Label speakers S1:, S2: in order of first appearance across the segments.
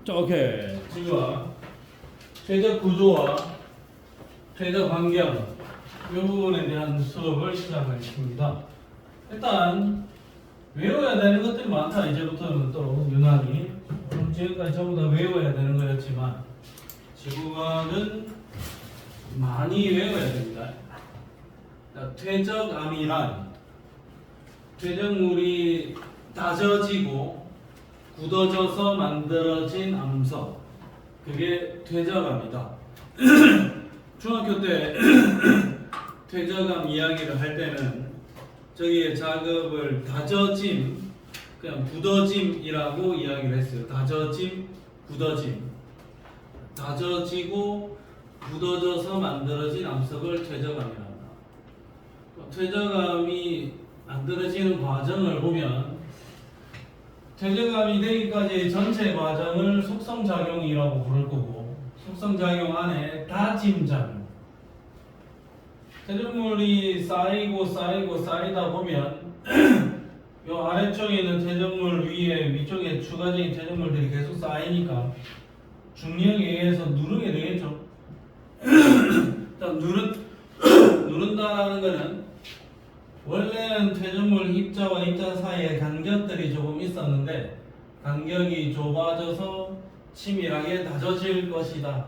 S1: 자, 오케이. 지금 최적 구조와 최적 환경 이 부분에 대한 수업을 시작하겠습니다. 일단 외워야 되는 것들이 많다. 이제부터는 또 유난히 지금까지 전부 다 외워야 되는 거였지만 지구과학은 많이 외워야 됩니다. 퇴적암이란 퇴적물이 다져지고 굳어져서 만들어진 암석, 그게 퇴적암이다. 중학교 때 퇴적암 이야기를 할 때는 저기의 작업을 다져짐, 그냥 굳어짐이라고 이야기를 했어요. 다져짐, 굳어짐. 다져지고 굳어져서 만들어진 암석을 퇴적암이란다. 퇴적암이 만들어지는 과정을 보면 퇴적암이 되기까지 전체 과정을 속성작용이라고 부를 거고, 속성작용 안에 다짐작용. 퇴적물이 쌓이다 보면 요 아래쪽에 있는 퇴적물 위에 위쪽에 추가적인 퇴적물들이 계속 쌓이니까 중력에 의해서 누르게 되겠죠. 일단 누른다라는 거는 원래는 퇴적물 입자와 입자 사이에 간격들이 조금 있었는데 간격이 좁아져서 치밀하게 다져질 것이다.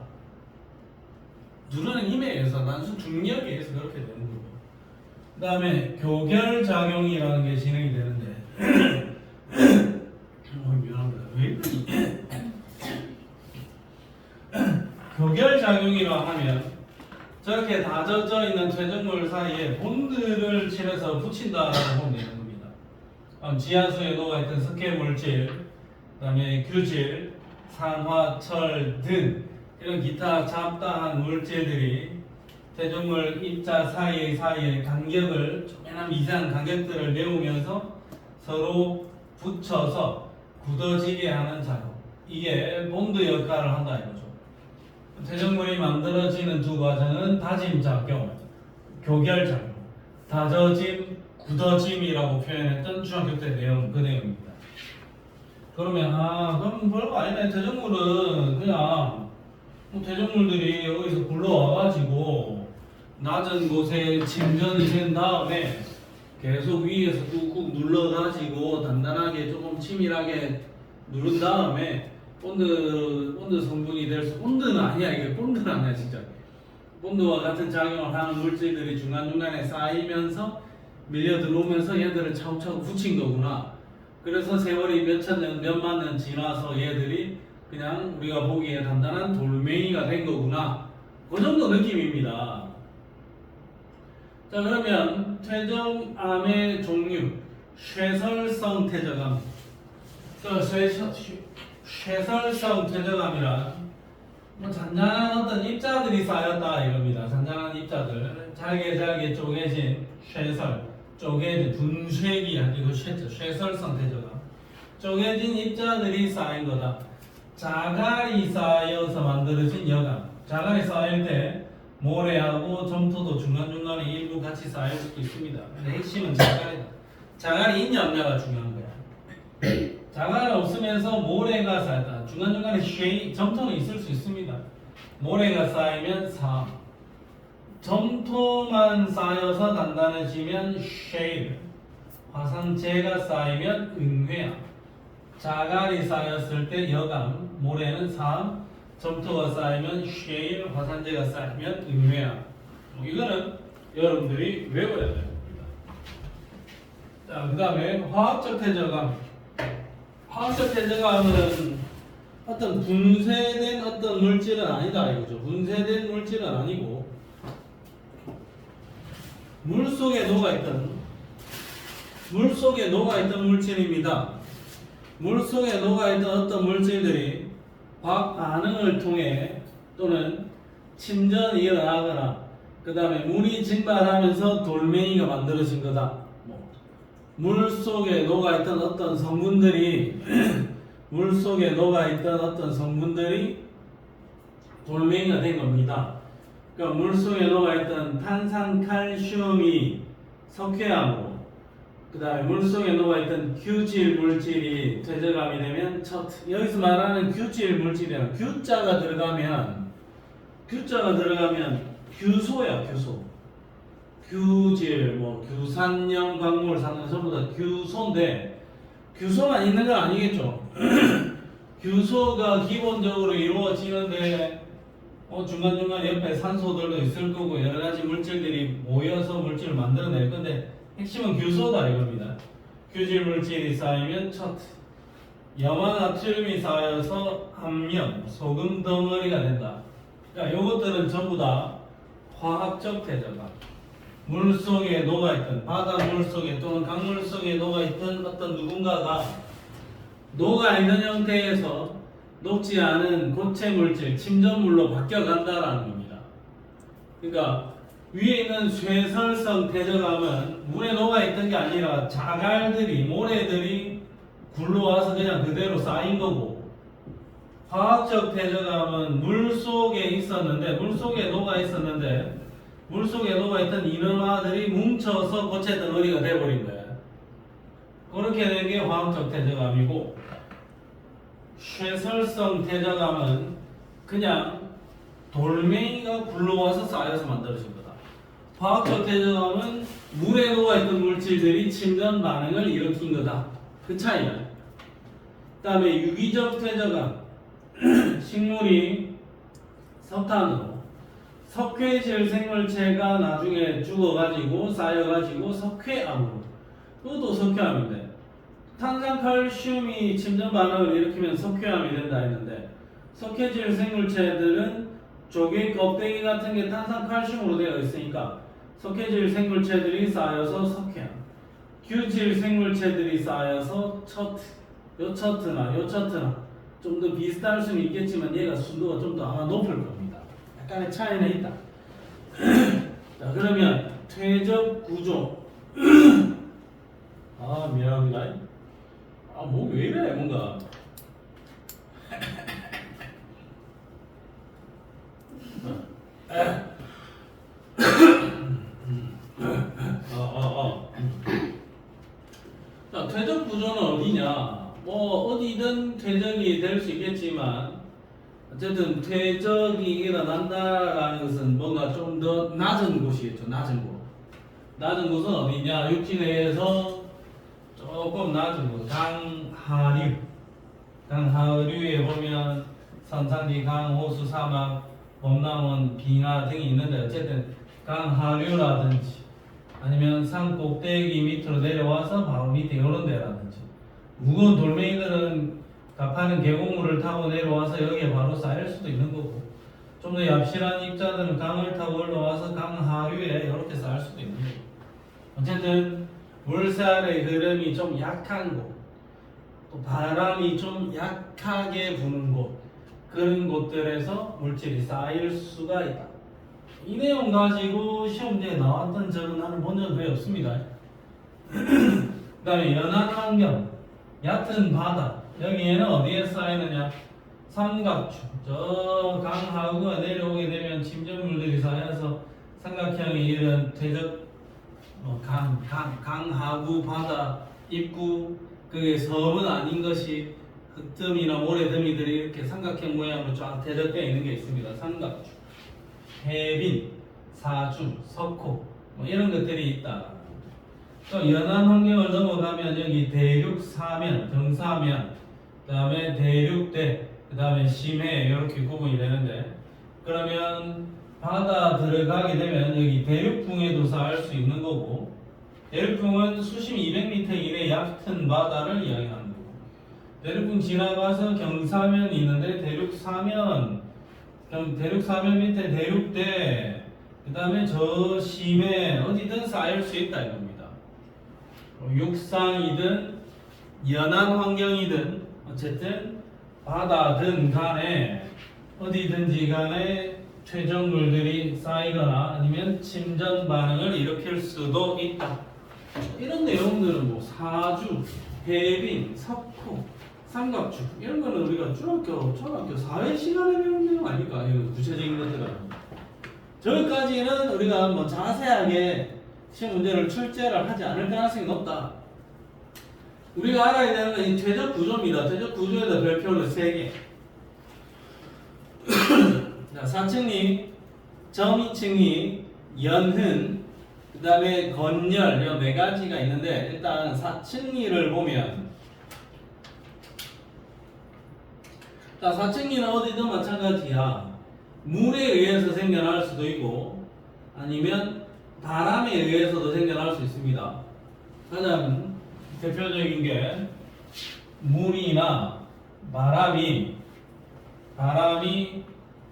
S1: 누르는 힘에 의해서, 단순 중력에 의해서 그렇게 되는 거고. 그 다음에 교결작용이라는 게 진행이 되는데 미안합니다. 왜 이러니? 교결작용이라 하면 저렇게 다져져 있는 퇴적물 사이에 본드를 칠해서 붙인다라고 보면 되는 겁니다. 지하수에 녹아있던 석회물질, 그 다음에 규질, 산화, 철 등 이런 기타 잡다한 물질들이 퇴적물 입자 사이의 간격을 조그마한 미세한 간격들을 메우면서 서로 붙여서 굳어지게 하는 작업, 이게 본드 역할을 한다 이거죠. 퇴적물이 만들어지는 두 과정은 다짐작용, 교결작용, 다져짐, 굳어짐이라고 표현했던 중학교 때 내용, 그 내용입니다. 그러면 그럼 별거 아니네. 퇴적물은 그냥 퇴적물들이 여기서 굴러와가지고 낮은 곳에 침전이 된 다음에 계속 위에서 꾹꾹 눌러가지고 단단하게 조금 치밀하게 누른 다음에 본드 성분이 될 수, 본드는 아니야. 이게 본드는 아니야 진짜. 본드와 같은 작용을 하는 물질들이 중간중간에 쌓이면서 밀려 들어오면서 얘들을 차곡차곡 붙인 거구나. 그래서 세월이 몇천 년, 몇만 년 지나서 얘들이 그냥 우리가 보기에 단단한 돌멩이가 된 거구나. 그 정도 느낌입니다. 자, 그러면 퇴적암의 종류, 쇠설성 퇴적암. 쇠설성 퇴적암이란 잔잔한 어떤 입자들이 쌓였다 이겁니다. 잔잔한 입자들, 잘게 쪼개진 쇠설, 쪼개진 분쇄기 이거 쇠설성 퇴적암. 쪼개진 입자들이 쌓인 거다. 자갈이 쌓여서 만들어진 여감. 자갈이 쌓일 때 모래하고 점토도 중간중간에 일부 같이 쌓일 수도 있습니다. 근데 핵심은 자갈이다. 자갈이 있냐 없냐가 중요한 거야. 자갈이 없으면서 모래가 쌓였다. 중간중간에 점토는 있을 수 있습니다. 모래가 쌓이면 사, 점토만 쌓여서 단단해지면 쉐일, 화산재가 쌓이면 은회암. 자갈이 쌓였을 때 여감, 모래는 삼, 점토가 쌓이면 쉐일, 화산재가 쌓이면 은회암. 이거는 여러분들이 외워야 됩니다. 자, 그 다음에 화학적 퇴적암. 화학적 퇴적암은 어떤 분쇄된 어떤 물질은 아니다 이거죠. 분쇄된 물질은 아니고 물속에 녹아있던 물질입니다. 물속에 녹아있던 어떤 물질들이 화학 반응을 통해 또는 침전이 일어나거나 그 다음에 물이 증발하면서 돌멩이가 만들어진 거다. 물속에 녹아있던 어떤 성분들이 돌멩이가 된 겁니다. 그러니까 물속에 녹아있던 탄산칼슘이 석회암으로, 그 다음에 물속에 녹아있던 규질 물질이 퇴적함이 되면 처트. 여기서 말하는 규질 물질이란 규자가 들어가면 규소야, 규소. 규질, 뭐 규산염, 광물, 산염 전부 다 규소인데 규소만 있는 건 아니겠죠. 규소가 기본적으로 이루어지는데 중간중간 옆에 산소들도 있을 거고 여러 가지 물질들이 모여서 물질을 만들어낼 건데 핵심은 규소다 이겁니다. 규질 물질이 쌓이면 처트. 염화나트륨이 쌓여서 함염, 소금 덩어리가 된다. 그러니까 이것들은 전부 다 화학적 퇴적감. 물 속에 녹아있던 바닷물 속에 또는 강물 속에 녹아있던 어떤 누군가가 녹아있는 형태에서 녹지 않은 고체 물질, 침전물로 바뀌어간다라는 겁니다. 그러니까 위에 있는 쇠설성 퇴적암은 물에 녹아있던 게 아니라 자갈들이, 모래들이 굴러와서 그냥 그대로 쌓인 거고, 화학적 퇴적암은 물 속에 있었는데, 물 속에 녹아있던 인원화들이 뭉쳐서 고체 덩어리가 돼버린 거야. 그렇게 된 게 화학적 퇴적암이고, 쇠설성 퇴적암은 그냥 돌멩이가 굴러와서 쌓여서 만들어진 거다. 화학적 퇴적암은 물에 녹아있던 물질들이 침전 반응을 일으킨 거다. 그 차이야. 그 다음에 유기적 퇴적암. 식물이 석탄으로 석회질 생물체가 나중에 죽어가지고 쌓여가지고 석회암으로, 그것도 석회암인데 탄산칼슘이 침전 반응을 일으키면 석회암이 된다 했는데 석회질 생물체들은 조개 껍데기 같은 게 탄산칼슘으로 되어 있으니까 석회질 생물체들이 쌓여서 석회암, 규질 생물체들이 쌓여서 처트. 요 처트나 좀 더 비슷할 수는 있겠지만 얘가 순도가 좀 더 아마 높을 겁니다. 약간의 차이는 있다. 자, 그러면 퇴적 구조. 미안합니다. 목이 왜 이래 뭔가. 자, 퇴적 구조는 어디냐? 어디든 퇴적이 될 수 있겠지만 어쨌든 퇴적이 일어난다라는 것은 뭔가 좀 더 낮은 곳이겠죠. 낮은 곳은 어디냐? 육지 내에서 조금 낮은 곳, 강하류에 보면 선산지, 강, 호수, 사막, 범람원, 빙하 등이 있는데 어쨌든 강하류라든지 아니면 산 꼭대기 밑으로 내려와서 바로 밑에 이런 데라든지, 무거운 돌멩이들은 가파른 계곡물을 타고 내려와서 여기에 바로 쌓일 수도 있는 거고, 좀 더 얍실한 입자들은 강을 타고 올라와서 강하류에 이렇게 쌓일 수도 있는 거고, 어쨌든 물살의 흐름이 좀 약한 곳, 또 바람이 좀 약하게 부는 곳, 그런 곳들에서 물질이 쌓일 수가 있다. 이 내용 가지고 시험지에 나왔던 적은 나는 본 적은 거의 없습니다. 그 다음에 연한 환경, 얕은 바다, 여기에는 어디에 쌓이느냐? 삼각축, 저 강하구가 내려오게 되면 침전물들이 쌓여서 삼각형이 이런 퇴적, 강하구 바다 입구, 그게 섬은 아닌 것이 흙더미나 모래더미들이 이렇게 삼각형 모양으로 쫙 퇴적되어 있는 게 있습니다. 삼각축, 해빈, 사주, 석호, 이런 것들이 있다. 또 연안 환경을 넘어가면 여기 대륙 사면, 경사면, 그 다음에 대륙대, 그 다음에 심해, 이렇게 구분이 되는데, 그러면 바다 들어가게 되면 여기 대륙붕에도 쌓일 수 있는 거고, 대륙붕은 수심 200m 이내 얕은 바다를 이야기하는 거고, 대륙붕 지나가서 경사면이 있는데 대륙사면 밑에 대륙대, 그 다음에 저 심해 어디든 쌓일 수 있다 이겁니다. 육상이든 연안 환경이든 어쨌든 바다든 간에 어디든지 간에 퇴적물들이 쌓이거나 아니면 침전 반응을 일으킬 수도 있다. 이런 내용들은 뭐 사주, 해빈, 석호, 삼각축 이런 거는 우리가 초등학교 사회 시간에 배운 내용 아닐까? 이런 구체적인 것들은 저기까지는 우리가 뭐 자세하게 시험 문제를 출제를 하지 않을 가능성이 높다. 우리가 알아야 되는 건 이 퇴적 구조입니다. 퇴적 구조에다 별표를 3개. 자, 사층리, 점이층리, 연흔, 그 다음에 건열, 이 4가지가 있는데, 일단 사층리를 보면, 자, 사층리는 어디든 마찬가지야. 물에 의해서 생겨날 수도 있고, 아니면 바람에 의해서도 생겨날 수 있습니다. 가장 대표적인 게 물이나 바람이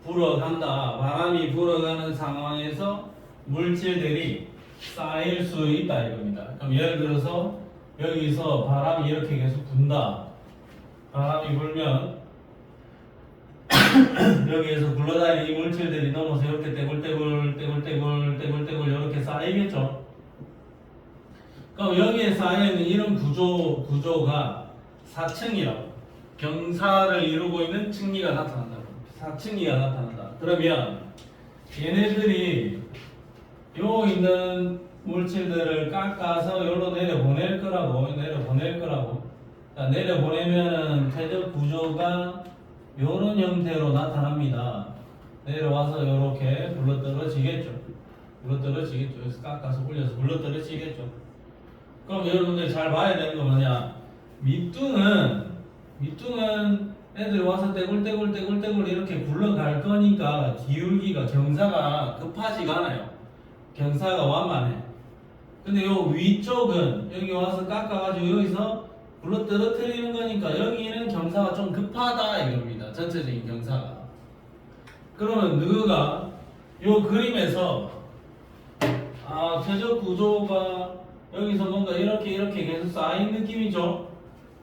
S1: 불어간다. 바람이 불어가는 상황에서 물질들이 쌓일 수 있다 이겁니다. 그럼 예를 들어서 여기서 바람이 이렇게 계속 분다. 바람이 불면 여기에서 굴러다니는 이 물질들이 넘어서 이렇게 떼굴떼굴 이렇게 쌓이겠죠. 그럼 여기에 쌓여있는 이런 구조가 사층이라고, 경사를 이루고 있는 층리가 나타난다. 사층리가 나타난다. 그러면 얘네들이 요 있는 물질들을 깎아서 여기로 내려보낼 거라고. 자, 내려보내면은 퇴적 구조가 요런 형태로 나타납니다. 내려와서 요렇게 굴러떨어지겠죠. 여기서 깎아서 올려서 굴러떨어지겠죠. 그럼 여러분들 잘 봐야 되는 거 뭐냐? 밑둥은 애들이 와서 떼굴떼굴 이렇게 굴러갈 거니까 기울기가, 경사가 급하지가 않아요. 경사가 완만해. 근데 요 위쪽은 여기 와서 깎아가지고 여기서 굴러 떨어뜨리는 거니까 여기는 경사가 좀 급하다 이겁니다. 전체적인 경사가. 그러면 너가 요 그림에서 퇴적 구조가 여기서 뭔가 이렇게 계속 쌓인 느낌이죠.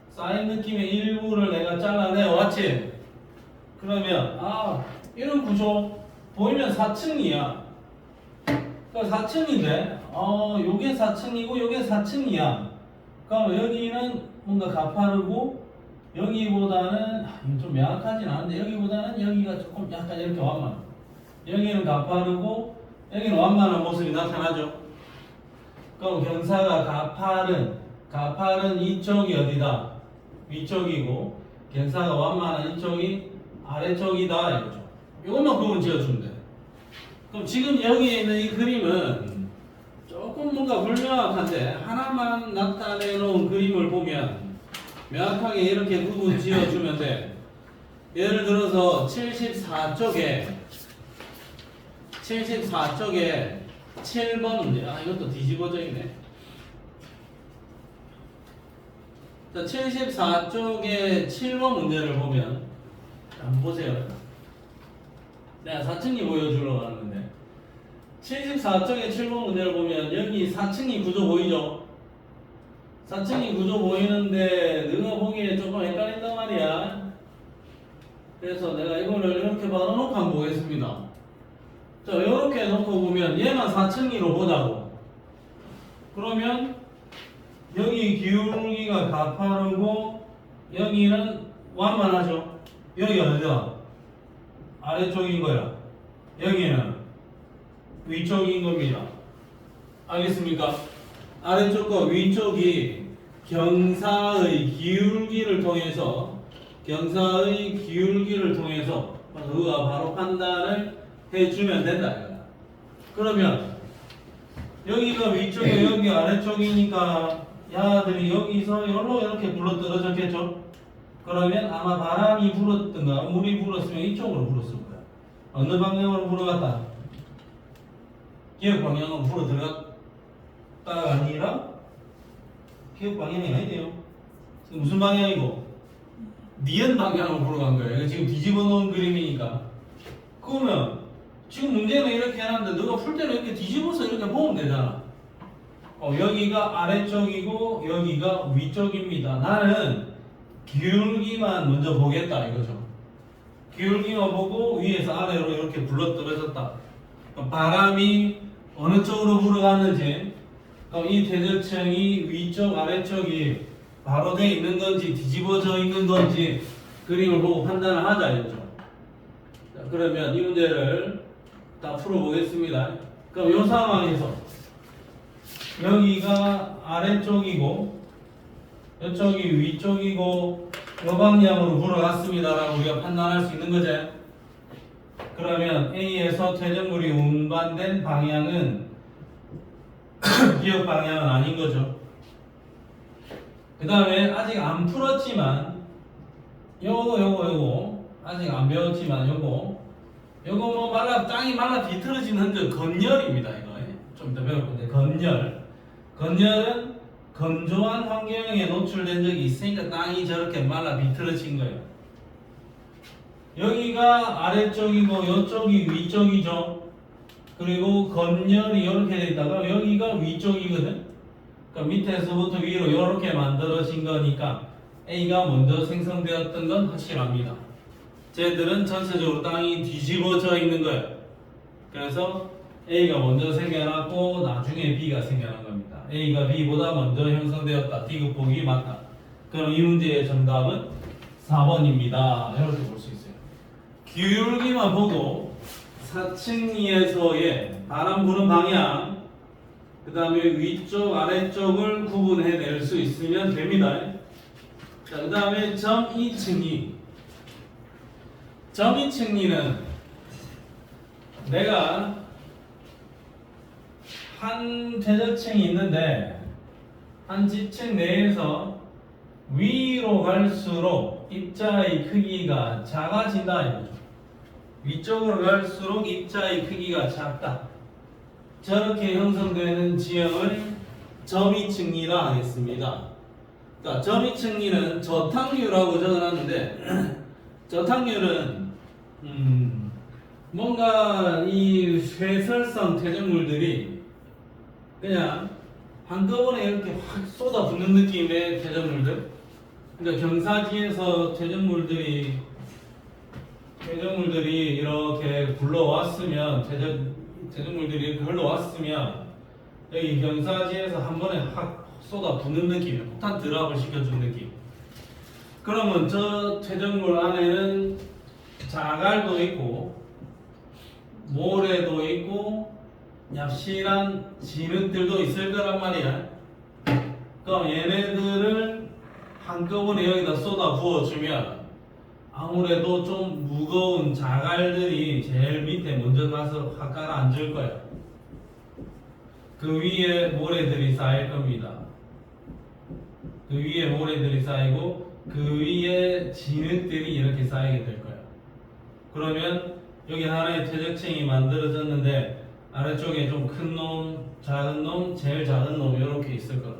S1: 쌓인 느낌의 일부를 내가 잘라내어 왔지. 그러면 이런 구조 보이면 4층이야. 그러니까 4층인데 요게 4층이고 요게 4층이야. 그럼 여기는 뭔가 가파르고 여기보다는 좀 명확하진 않은데 여기보다는 여기가 조금 약간 이렇게 완만. 여기는 가파르고 여기는 완만한 모습이 나타나죠. 그럼 경사가 가파른 이쪽이 어디다? 위쪽이고 경사가 완만한 이쪽이 아래쪽이다 이거죠. 이것만 구분 지어주면 돼. 그럼 지금 여기에 있는 이 그림은 조금 뭔가 불명확한데 하나만 나타내 놓은 그림을 보면 명확하게 이렇게 구분 지어주면 돼. 예를 들어서 74쪽에 7번 문제. 이것도 뒤집어져 있네. 자, 74쪽에 7번 문제를 보면 한번 보세요. 내가 4층이 보여주려고 하는 건데 74쪽에 7번 문제를 보면 여기 4층이 구조 보이죠? 4층이 구조 보이는데 너가 보기에 조금 헷갈린단 말이야. 그래서 내가 이거를 이렇게 받아놓고 한번 보겠습니다. 자, 이렇게 놓고 보면 얘만 4층이로 보자고. 그러면 여기 기울기가 가파르고 여기는 완만하죠. 여기가 어디야? 아래쪽인 거야. 여기는 위쪽인 겁니다. 알겠습니까? 아래쪽과 위쪽이 경사의 기울기를 통해서 그가 바로 판단을 해주면 된다. 그러면 여기가 위쪽에 여기 아래쪽이니까 야들이 여기서 이렇게 굴러떨어졌겠죠. 그러면 아마 바람이 불었든가 물이 불었으면 이쪽으로 불었을 거야. 어느 방향으로 불어갔다? 기역 방향으로 불어 들어갔다가 아니라 기역 방향이 아니에요. 무슨 방향이고? 니은 방향으로 불어간 거예요. 이거 지금 뒤집어 놓은 그림이니까. 그러면 지금 문제는 이렇게 해놨는데 너가 풀 때는 이렇게 뒤집어서 이렇게 보면 되잖아. 여기가 아래쪽이고 여기가 위쪽입니다. 나는 기울기만 먼저 보겠다 이거죠. 기울기만 보고 위에서 아래로 이렇게 굴러떨어졌다. 바람이 어느 쪽으로 불어가는지, 이 대저층이 위쪽 아래쪽이 바로 돼 있는 건지 뒤집어져 있는 건지 그림을 보고 판단을 하자 이거죠. 자, 그러면 이 문제를 다 풀어보겠습니다. 그럼 이 상황에서 여기가 아래쪽이고 이쪽이 위쪽이고 이 방향으로 불어갔습니다라고 우리가 판단할 수 있는 거지. 그러면 A에서 퇴적물이 운반된 방향은 기역 방향은 아닌 거죠. 그 다음에 아직 안 풀었지만 요거 아직 안 배웠지만 요거 뭐 땅이 말라 비틀어진 흔적 건열입니다. 이거 좀 이따 배울 건데 건열은 건조한 환경에 노출된 적이 있으니까 땅이 저렇게 말라 비틀어진 거예요. 여기가 아래쪽이고 이쪽이 위쪽이죠. 그리고 건열이 이렇게 돼 있다가 여기가 위쪽이거든. 그러니까 밑에서부터 위로 이렇게 만들어진 거니까 A가 먼저 생성되었던 건 확실합니다. 쟤들은 전체적으로 땅이 뒤집어져 있는 거예요. 그래서 A가 먼저 생겨났고 나중에 B가 생겨난 겁니다. A가 B보다 먼저 형성되었다. D급보기 맞다. 그럼 이 문제의 정답은 4번입니다. 이렇게 볼 수 있어요. 기울기만 보고 사층리에서의 바람 부는 방향, 그 다음에 위쪽 아래쪽을 구분해낼 수 있으면 됩니다. 자, 그 다음에 점2층리. 점2층리는 내가 한 퇴적층이 있는데 한 지층 내에서 위로 갈수록 입자의 크기가 작아진다 이거죠. 위쪽으로 갈수록 입자의 크기가 작다. 저렇게 형성되는 지형을 점이층리라 하겠습니다. 그러니까 점이층리는 저탕류라고 적어놨는데 저탕류는 뭔가 이 쇠설성 퇴적물들이 그냥 한꺼번에 이렇게 확 쏟아붓는 느낌의 퇴적물들. 그러니까 경사지에서 퇴적물들이 이렇게 굴러왔으면 퇴적물들이 이렇게 흘러왔으면 여기 경사지에서 한 번에 확 쏟아붓는 느낌, 폭탄 드랍을 시켜준 느낌. 그러면 저 퇴적물 안에는 자갈도 있고 모래도 있고 얍실한 진흙들도 있을 거란 말이야. 그럼 얘네들을 한꺼번에 여기다 쏟아 부어주면 아무래도 좀 무거운 자갈들이 제일 밑에 먼저 가서 확 가라앉을 거야. 그 위에 모래들이 쌓일 겁니다. 그 위에 모래들이 쌓이고 그 위에 진흙들이 이렇게 쌓이게 될 거야. 그러면 여기 하나의 퇴적층이 만들어졌는데 아래쪽에 좀 큰 놈, 작은 놈, 제일 작은 놈 이렇게 있을 거라.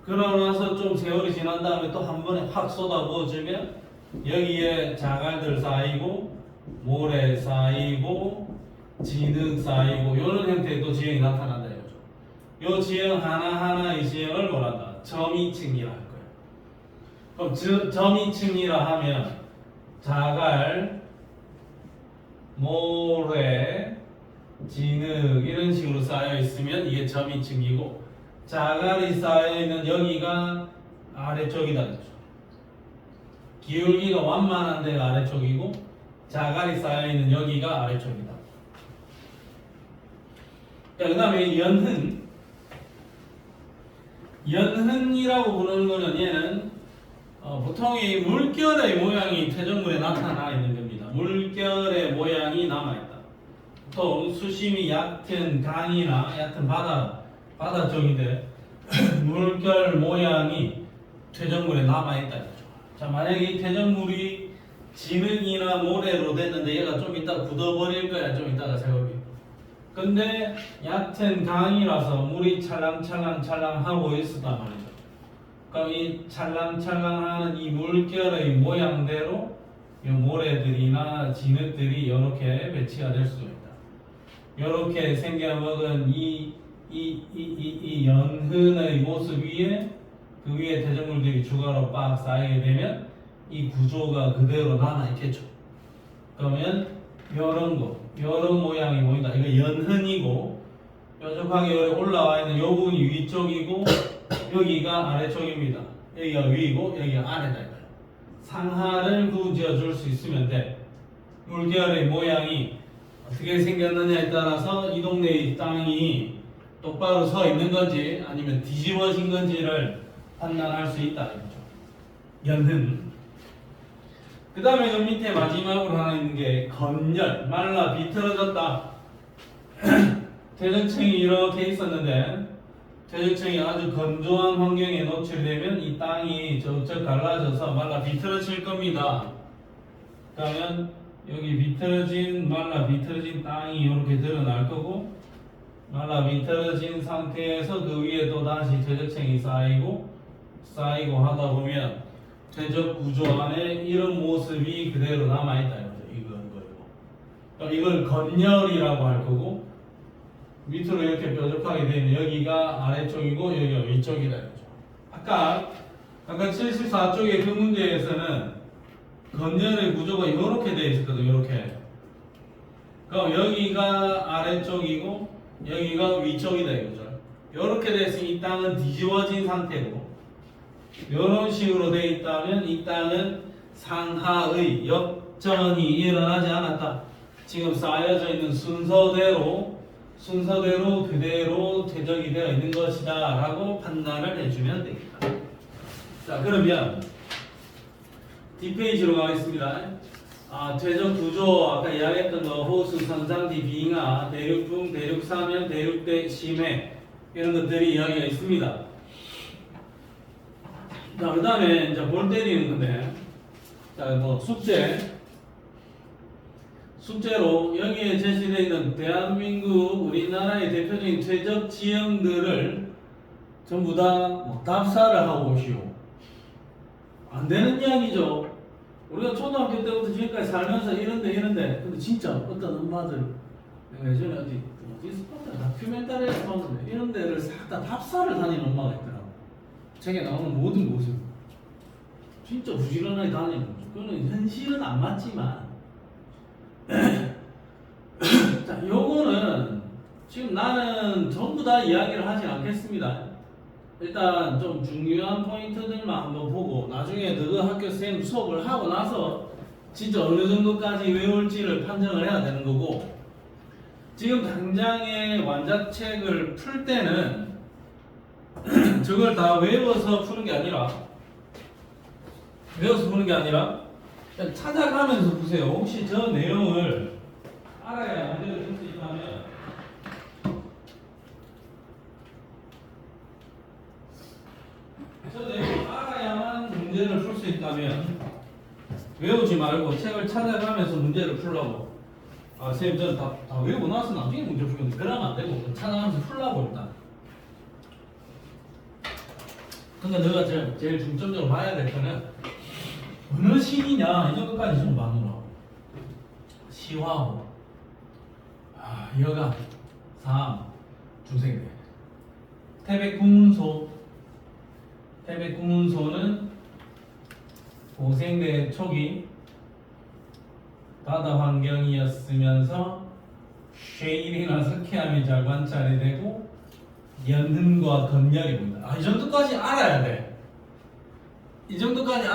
S1: 그러고 나서 좀 세월이 지난 다음에 또 한 번에 확 쏟아 부어주면 여기에 자갈들 쌓이고 모래 쌓이고 진흙 쌓이고 이런 형태의 또 지형이 나타난다 이거죠. 이 지형 하나하나의 지형을 뭐란다? 점이층이라 할 거예요. 그럼 점이층이라 하면 자갈, 모래, 진흙 이런 식으로 쌓여 있으면 이게 점이층이고 자갈이 쌓여 있는 여기가 아래쪽이다 그죠. 기울기가 완만한 데가 아래쪽이고 자갈이 쌓여 있는 여기가 아래쪽이다. 그 다음에 연흔이라고 부르는 거는 얘는 보통 이 물결의 모양이 퇴적물에 나타나 있는 겁니다. 물결의 모양이 남아있다. 보통 수심이 얕은 강이나 얕은 바다 쪽인데 물결 모양이 퇴적물에 남아있다. 자, 만약에 이 퇴적물이 진흙이나 모래로 됐는데 얘가 좀 이따 굳어버릴 거야. 좀 이따가 세월이. 근데 얕은 강이라서 물이 찰랑찰랑하고 있었단 말이죠. 그럼 이 찰랑찰랑하는 이 물결의 모양대로 이 모래들이나 진흙들이 이렇게 배치가 될 수가 있다. 이렇게 생겨먹은 이 연흔의 모습 위에 그 위에 퇴적물들이 주가로 빡 쌓이게 되면 이 구조가 그대로 남아있겠죠. 그러면 이런 모양이 보인다. 이거 연흔이고 뾰족하게 올라와 있는 이 부분이 위쪽이고 여기가 아래쪽입니다. 여기가 위이고 여기가 아래다. 상하를 구지어줄 수 있으면 돼. 물결의 모양이 어떻게 생겼느냐에 따라서 이 동네의 땅이 똑바로 서 있는 건지 아니면 뒤집어진 건지를 판단할 수 있다 이거죠. 연흔. 그 다음에 그 밑에 마지막으로 하나 있는 게 건열, 말라 비틀어졌다. 퇴적층이 이렇게 있었는데 퇴적층이 아주 건조한 환경에 노출되면 이 땅이 저쪽 갈라져서 말라 비틀어질 겁니다. 그러면 여기 말라 비틀어진 땅이 이렇게 드러날 거고, 말라 비틀어진 상태에서 그 위에 또 다시 퇴적층이 쌓이고 하다 보면 퇴적 구조 안에 이런 모습이 그대로 남아있다 이거죠. 이거. 이걸 건열이라고 할 거고, 밑으로 이렇게 뾰족하게 되면 여기가 아래쪽이고 여기가 위쪽이다 이거죠. 아까 74쪽의 그 문제에서는 건열의 구조가 이렇게 되어 있었거든요. 이렇게. 그럼 여기가 아래쪽이고 여기가 위쪽이다 이거죠. 이렇게 됐으니 이 땅은 뒤집어진 상태고, 이런 식으로 되어 있다면 이 땅은 상하의 역전이 일어나지 않았다. 지금 쌓여져 있는 순서대로 그대로 퇴적이 되어 있는 것이다 라고 판단을 해주면 됩니다. 자, 그러면 뒷페이지로 가겠습니다. 퇴적 구조 아까 이야기했던 거 호수, 선상지, 빙하, 대륙붕, 대륙사면, 대륙대, 심해 이런 것들이 이야기가 있습니다. 자, 그 다음에 이제 볼 때리는 건데, 자, 뭐 숙제로 여기에 제시되어 있는 대한민국 우리나라의 대표적인 퇴적 지형들을 전부 다 답사를 하고 오시오. 안 되는 이야기죠. 우리가 초등학교 때부터 지금까지 살면서 이런데 근데 진짜 어떤 엄마들 내가 예전에 어디서 봤다 다큐멘터리에서 봤는데 이런 데를 싹 다 답사를 다니는 엄마가 있더라고. 책에 나오는 모든 모습 진짜 부지런하게 다니는 거죠. 그거는 현실은 안 맞지만 자, 요거는 지금 나는 전부 다 이야기를 하진 않겠습니다. 일단 좀 중요한 포인트들만 한번 보고 나중에 너가 학교 쌤 수업을 하고 나서 진짜 어느 정도까지 외울지를 판정을 해야 되는 거고, 지금 당장의 완자책을 풀 때는 저걸 다 외워서 푸는 게 아니라 그냥 찾아가면서 보세요. 혹시 저 내용을 알아야 문제를 풀 수 있다면 저 내용을 알아야만 문제를 풀 수 있다면 외우지 말고 책을 찾아가면서 문제를 풀라고. 선생님 저는 다 외우고 나서 나중에 문제 풀겠는데 그러면 안 되고 찾아가면서 풀라고 일단. 그러니까 너가 제일 중점적으로 봐야 될 거는 어느 시기냐 이 정도까지 좀 봐놓으라. 시화호, 여감, 삼, 중생대. 태백구문소는 고생대 초기 바다 환경이었으면서 쉐일이나 석회암이 잘 관찰이 되고 연흔과 건열이 보인다. 이 정도까지 알아야 돼. 이 정도까지.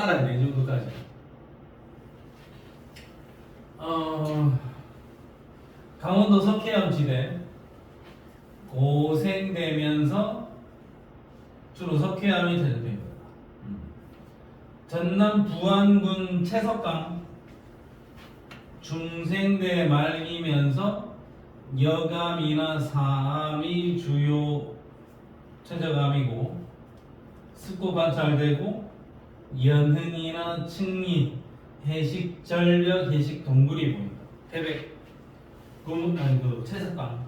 S1: 강원도 석회암 지대 고생되면서 주로 석회암이 퇴적됩니다. 전남 부안군 채석강 중생대 말기면서 여감이나 사암이 주요 퇴적암이고 습고 관찰되고 연흔이나 층리, 해식 절벽, 해식 동굴이 보인다. 태백 채석강.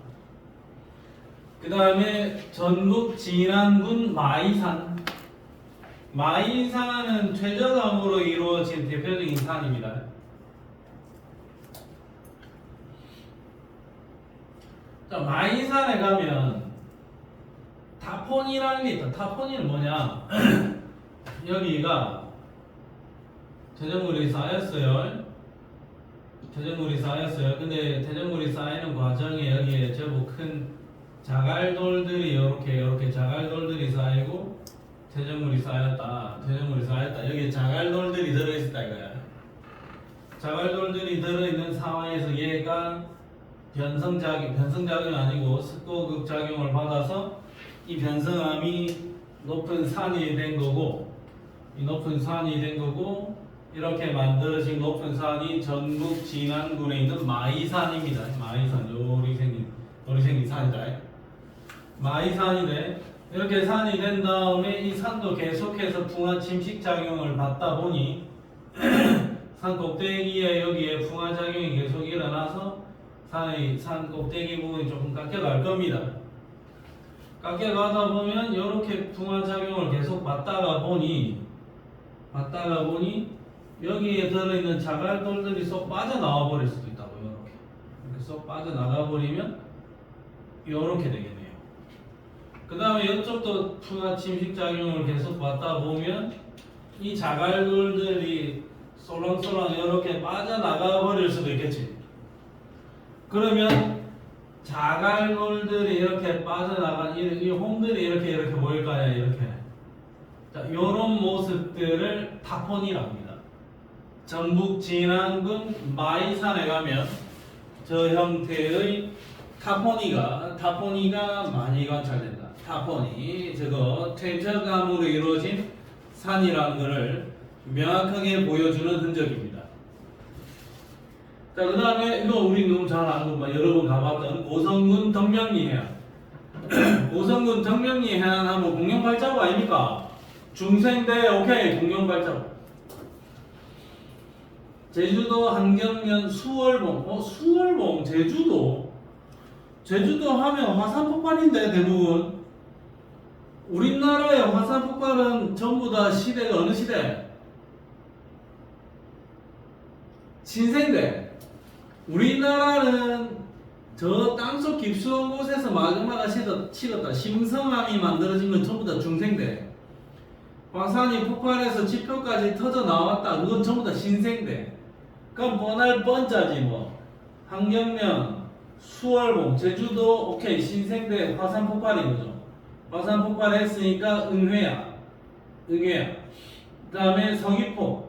S1: 그 다음에 전북 진안군 마이산은 퇴적암으로 이루어진 대표적인 산입니다. 자, 마이산에 가면 타폰이라는 게 있다. 타폰이는 뭐냐? 여기가 퇴적물이 쌓였어요. 근데 퇴적물이 쌓이는 과정에 여기에 제법 큰 자갈돌들이 이렇게 자갈돌들이 쌓이고 퇴적물이 쌓였다. 여기에 자갈돌들이 들어있었다 이거야. 자갈돌들이 들어있는 상황에서 얘가 변성작용이 아니고 습고극 작용을 받아서 이 변성암이 높은 산이 된 거고, 이 높은 산이 된 거고, 이렇게 만들어진 높은 산이 전북 진안군에 있는 마이산입니다. 마이산, 요리 생긴 산이다. 마이산인데, 이렇게 산이 된 다음에 이 산도 계속해서 풍화 침식 작용을 받다 보니 산 꼭대기에 여기에 풍화 작용이 계속 일어나서 산 꼭대기 부분이 조금 깎여갈 겁니다. 깎여가다 보면 이렇게 풍화 작용을 계속 받다가 보니 여기에 들어있는 자갈돌들이 쏙 빠져나와 버릴 수도 있다고요. 이렇게 쏙 빠져나가 버리면 이렇게 되겠네요. 그 다음에 이쪽도 풍화 침식 작용을 계속 받다 보면 이 자갈돌들이 솔랑솔랑 이렇게 빠져나가 버릴 수도 있겠지. 그러면 자갈돌들이 이렇게 빠져나간 이 홍들이 이렇게 보일 거 아니야. 이렇게. 자, 요런 모습들을 타폰이라고 합니다. 전북 진안군 마이산에 가면 저 형태의 타포니가 많이 관찰된다. 타포니, 저거 퇴적암으로 이루어진 산이라는 것을 명확하게 보여주는 흔적입니다. 자, 그 다음에 이거 우리 너무 잘 아는 거 여러 번 가봤던 고성군 덕명리 해안. 고성군 덕명리 해안 하면 공룡 발자국 아닙니까? 중생대 오케이 공룡 발자국. 제주도 한경면 수월봉. 수월봉 제주도 하면 화산 폭발인데 대부분. 우리나라의 화산 폭발은 전부 다 시대가 어느 시대? 신생대. 우리나라는 저 땅속 깊숙한 곳에서 마그마가 식었다. 심성암이 만들어진 건 전부 다 중생대. 화산이 폭발해서 지표까지 터져 나왔다. 그건 전부 다 신생대. 그럼 뻔할 뻔짜지 뭐. 한경면, 수월봉, 제주도 오케이 신생대 화산 폭발인 거죠. 화산 폭발했으니까 응회야. 그 다음에 서귀포.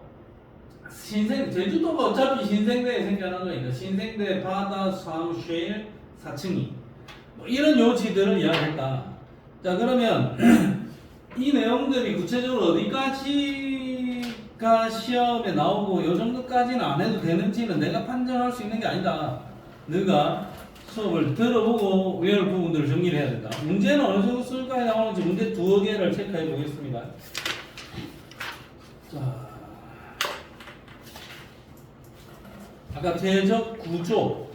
S1: 제주도가 어차피 신생대에 생겨난 거니까 신생대, 바다, 섬, 쉐일, 사층이 뭐 이런 요지들을 이야기했다. 자, 그러면 이 내용들이 구체적으로 어디까지가 시험에 나오고 요 정도까지는 안 해도 되는지는 내가 판정할 수 있는 게 아니다. 너가 수업을 들어보고 외울 부분들을 정리를 해야 된다. 문제는 어느 정도 쓸까에 나오는지 문제 두어 개를 체크해 보겠습니다. 자, 아까 퇴적 구조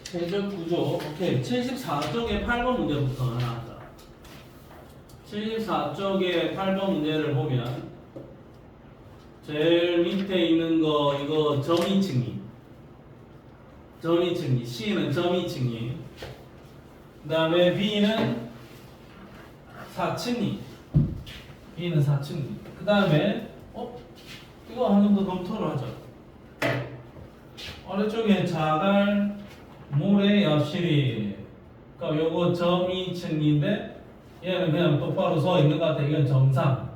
S1: 오케이. 74쪽의 8번 문제부터 나왔다. 74쪽의 8번 문제를 보면 제일 밑에 있는 거 이거 점이층이 C는 점이층이 그 다음에 B는 사층이 그 다음에 이거 한 번 더 검토를 하자. 아래쪽에 자갈 모래 엽실이 그러니까 요거 점이층인데 얘는 그냥 똑바로 서 있는 것 같아. 이건 정상.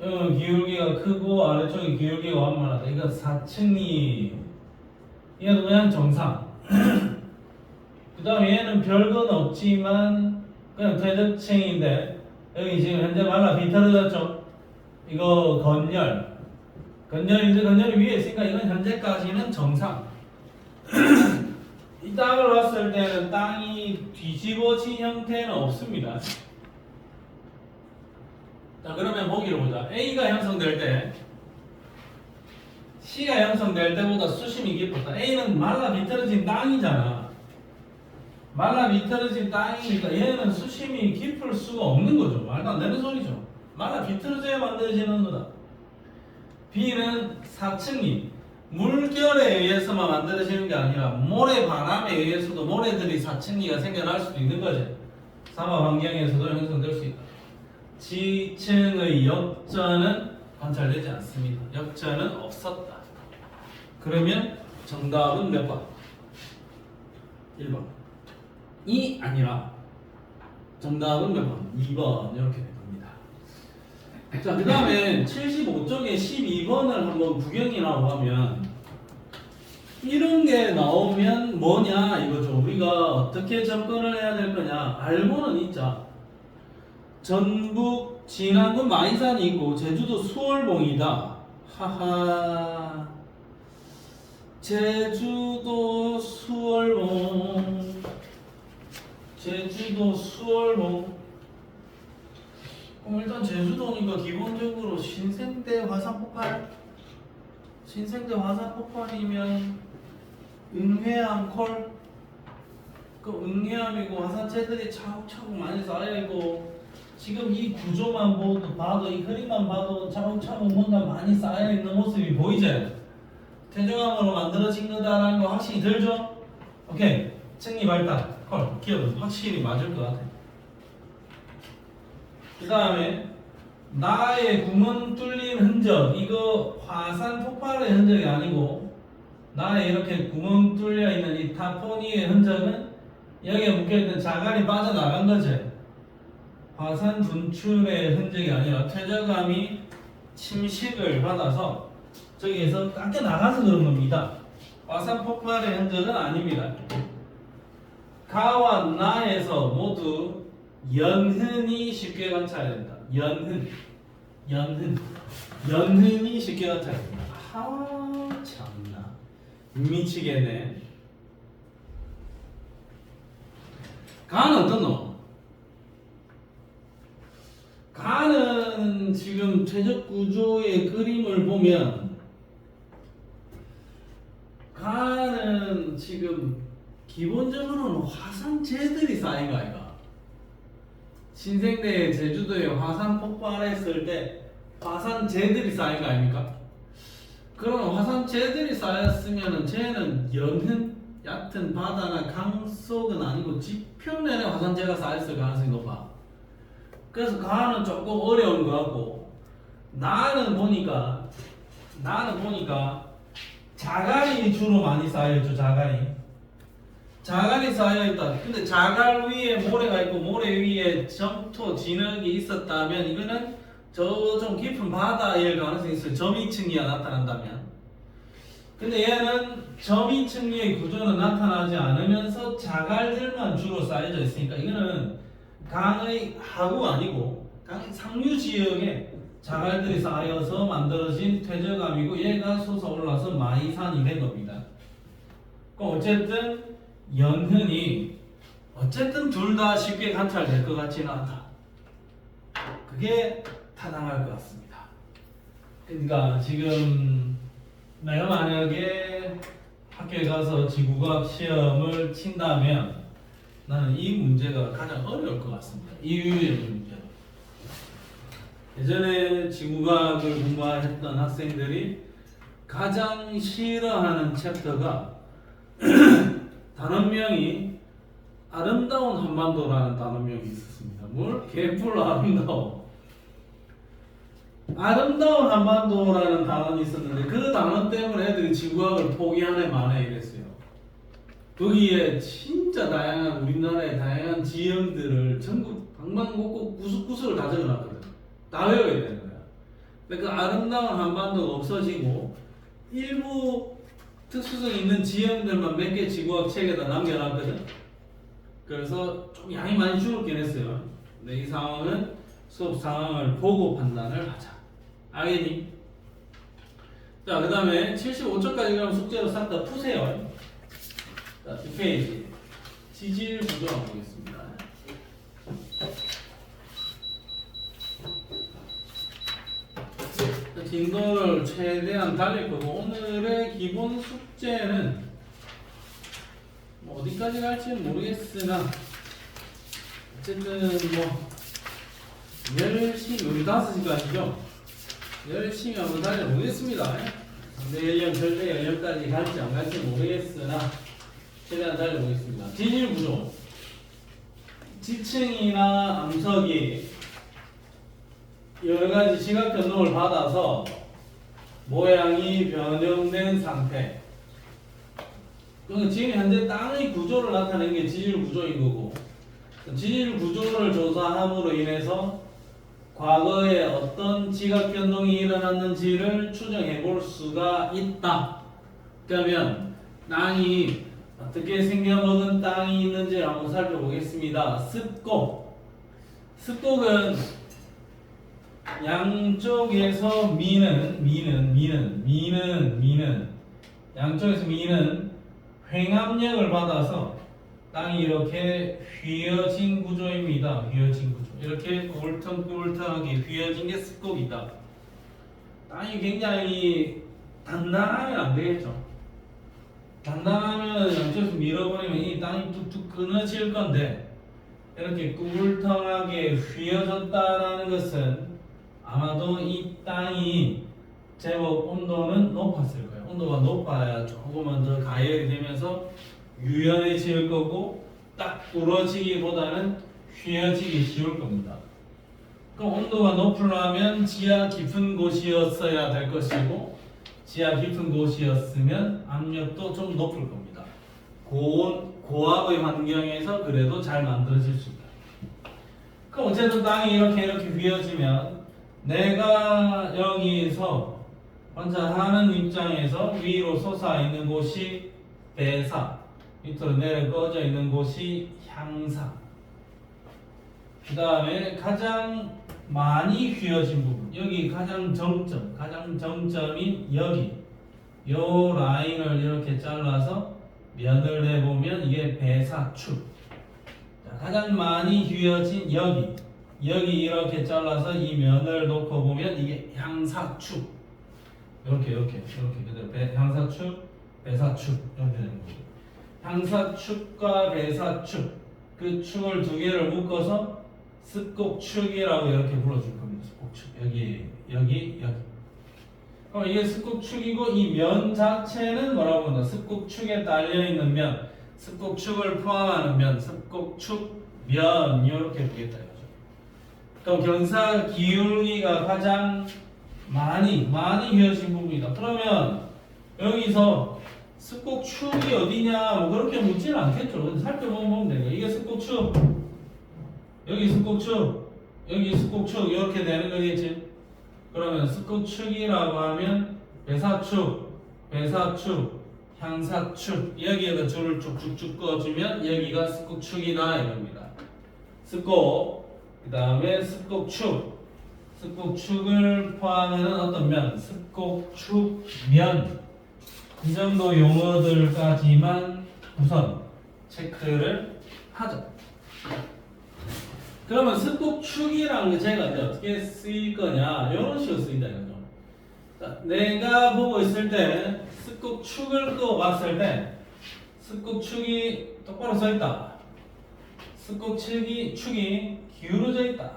S1: 이건 기울기가 크고 아래쪽에 기울기가 완만하다. 이건 사층이. 얘는 그냥 정상. 그 다음에 얘는 별건 없지만 그냥 퇴적층인데 여기 지금 현재 말라 비틀어졌죠. 이거 건열인데 건열이 위에 있으니까 이건 현재까지는 정상. 이 땅을 봤을 때는 땅이 뒤집어진 형태는 없습니다. 자, 그러면 보기를 보자. A가 형성될 때 C가 형성될 때보다 수심이 깊었다. A는 말라 비틀어진 땅이잖아. 말라 비틀어진 땅이니까 얘는 수심이 깊을 수가 없는 거죠. 말도 안 되는 소리죠. 말라 비틀어져야 만들어지는 거다. B는 사층이 물결에 의해서만 만들어지는 게 아니라 모래 바람에 의해서도 모래들이 사층리가 생겨날 수도 있는 거지. 사막 환경에서도 형성될 수 있다. 지층의 역전은 관찰되지 않습니다. 역전은 없었다. 그러면 정답은 몇 번? 1번. 이 아니라 정답은 몇 번? 2번 이렇게 될 겁니다. 자, 그 다음에 75쪽에 12번을 한번 구경이나 하면 이런 게 나오면 뭐냐 이거죠. 우리가 어떻게 접근을 해야 될 거냐 알고는 있자. 전북 진안군 마이산이 있고 제주도 수월봉이다. 하하. 제주도 수월봉. 제주도 수월봉. 그럼 일단 제주도니까 기본적으로 신생대 화산폭발. 신생대 화산폭발이면 응해암 콜. 그 응해암이고 화산재들이 차곡차곡 많이 쌓여있고 지금 이 구조만 봐도 이 그림만 봐도 차곡차곡 뭔가 많이 쌓여있는 모습이 보이죠? 태조강으로 만들어진 거다라는 거 확실히 들죠? 오케이. 책리 발달 콜 기억은 확실히 맞을 것 같아. 그 다음에 나의 구멍 뚫린 흔적. 이거 화산 폭발의 흔적이 아니고 나의 이렇게 구멍 뚫려 있는 이 타포니의 흔적은 여기에 묶여있는 자갈이 빠져나간 거지. 화산 분출의 흔적이 아니라 퇴적암이 침식을 받아서 저기에서 깎여 나가서 그런 겁니다. 화산 폭발의 흔적은 아닙니다. 가와 나에서 모두 연흔이 쉽게 관찰된다. 연흔이 쉽게 관찰된다. 아 참나 미치겠네. 가는 어떻노? 가는 지금 퇴적 구조의 그림을 보면 가는 지금 기본적으로는 화산재들이 쌓인 거 아이가? 신생대에 제주도에 화산 폭발했을 때 화산재들이 쌓인 거 아닙니까? 그럼 화산재들이 쌓였으면은 쟤는 연흔 얕은 바다나 강 속은 아니고 지평면에 화산재가 쌓였을 가능성이 높아. 그래서 가는 조금 어려운 것 같고 나는 보니까 자갈이 주로 많이 쌓여있죠. 자갈이 쌓여있다. 근데 자갈 위에 모래가 있고 모래 위에 점토 진흙이 있었다면 이거는 저 좀 깊은 바다일 가능성이 있어요. 점이층리가 나타난다면. 근데 얘는 점이층리의 구조는 나타나지 않으면서 자갈들만 주로 쌓여져 있으니까 이거는 강의 하구가 아니고 강의 상류 지역에 자갈들이 쌓여서 만들어진 퇴적암이고 얘가 솟아올라서 마이산이 된 겁니다. 그럼 어쨌든 연흔이 어쨌든 둘 다 쉽게 관찰될 것 같지는 않다. 그게 타당할 것 같습니다. 그러니까 지금 내가 만약에 학교에 가서 지구과학 시험을 친다면 나는 이 문제가 가장 어려울 것 같습니다. 이 유형의 문제가. 예전에 지구과학을 공부했던 학생들이 가장 싫어하는 챕터가 단원명이 아름다운 한반도라는 단원명이 있었습니다. 뭘? 개뿔 아름다워. 아름다운 한반도라는 단원이 있었는데 그 단원 때문에 애들이 지구과학을 포기하네 마네 이랬어요. 거기에 진짜 다양한 우리나라의 다양한 지형들을 전국 방방곡곡 구석구석을 다 적어놨거든. 다 외워야 되는 거야. 근데 그 아름다운 한반도가 없어지고 일부 특수성 있는 지형들만 몇 개 지구학 책에다 남겨놨거든. 그래서 좀 양이 많이 줄었긴 했어요. 근데 이 상황은 수업 상황을 보고 판단을 하자. 알겠니? 자, 그 다음에 75초까지 그럼 숙제로 싹 다 푸세요. 자, 뒷페이지 지질 구조를 보겠습니다. 진도를 최대한 달릴 거고 오늘의 기본 숙제는 뭐 어디까지 갈지는 모르겠으나 어쨌든 뭐 열심히 우리 5시까지죠. 열심히 한번 달려보겠습니다. 내연 절대 연령까지 갈지 안 갈지 모르겠으나 최대한 달려보겠습니다. 지질 구조 지층이나 암석이 여러가지 지각 변동을 받아서 모양이 변형된 상태. 그러니까 지금 현재 땅의 구조를 나타내는 게 지질 구조인 거고 지질 구조를 조사함으로 인해서 과거에 어떤 지각 변동이 일어났는지를 추정해 볼 수가 있다. 그러면 땅이 어떻게 생겨먹은 땅이 있는지를 한번 살펴보겠습니다. 습고 습곡은 양쪽에서 양쪽에서 미는 횡압력을 받아서 땅이 이렇게 휘어진 구조입니다. 휘어진 구조. 이렇게 꾸불텅꾸불텅하게 휘어진 게 습곡이다. 땅이 굉장히 단단하면 안 되겠죠. 단단하면 양쪽에서 밀어버리면 이 땅이 뚝뚝 끊어질 건데, 이렇게 꾸불텅하게 휘어졌다라는 것은 아마도 이 땅이 제법 온도는 높았을 거예요. 온도가 높아야 조금은 더 가열이 되면서 유연해질 거고, 딱 부러지기보다는 휘어지기 쉬울 겁니다. 그럼 온도가 높으려면 지하 깊은 곳이었어야 될 것이고, 지하 깊은 곳이었으면 압력도 좀 높을 겁니다. 고압의 환경에서 그래도 잘 만들어질 수 있다. 그럼 어쨌든 땅이 이렇게 휘어지면 내가 여기서 혼자 하는 입장에서 위로 솟아 있는 곳이 배사, 밑으로 내려 꺼져 있는 곳이 향사. 그 다음에 가장 많이 휘어진 부분, 여기 가장 정점인 여기, 요 라인을 이렇게 잘라서 면을 내보면 이게 배사축. 자, 가장 많이 휘어진 여기 이렇게 잘라서 이 면을 놓고 보면 이게 향사축. 이렇게 그대로 향사축, 배사축 이렇게 되는 거고. 향사축과 배사축, 그 축을 두 개를 묶어서 습곡축이라고 이렇게 불러줄 겁니다. 습곡축. 여기. 그럼 이게 습곡축이고, 이 면 자체는 뭐라고 한다? 습곡축에 딸려 있는 면, 습곡축을 포함하는 면, 습곡축 면 이렇게 보겠다 이거죠. 그럼 경사 기울기가 가장 많이 휘어진 부분이다. 그러면 여기서 습곡축이 어디냐 뭐 그렇게 묻지는 않겠죠. 근데 살펴보면 돼요. 이게 습곡축, 여기 습곡축, 여기 습곡축 이렇게 되는 거겠지. 그러면 습곡축이라고 하면 배사축, 향사축, 여기에다 줄을 쭉쭉쭉 꺼주면 여기가 습곡축이다 이겁니다. 습곡, 그 다음에 습곡축을 포함하는 어떤 면, 습곡축면, 이 정도 용어들까지만 우선 체크를 하죠. 그러면 습곡축이라는 게 제가 어떻게 쓰일 거냐, 이런 식으로 쓰인다 이거죠. 자, 내가 보고 있을 때 습곡축을 봤을 때 습곡축이 똑바로 서 있다, 습곡축이 기울어져 있다,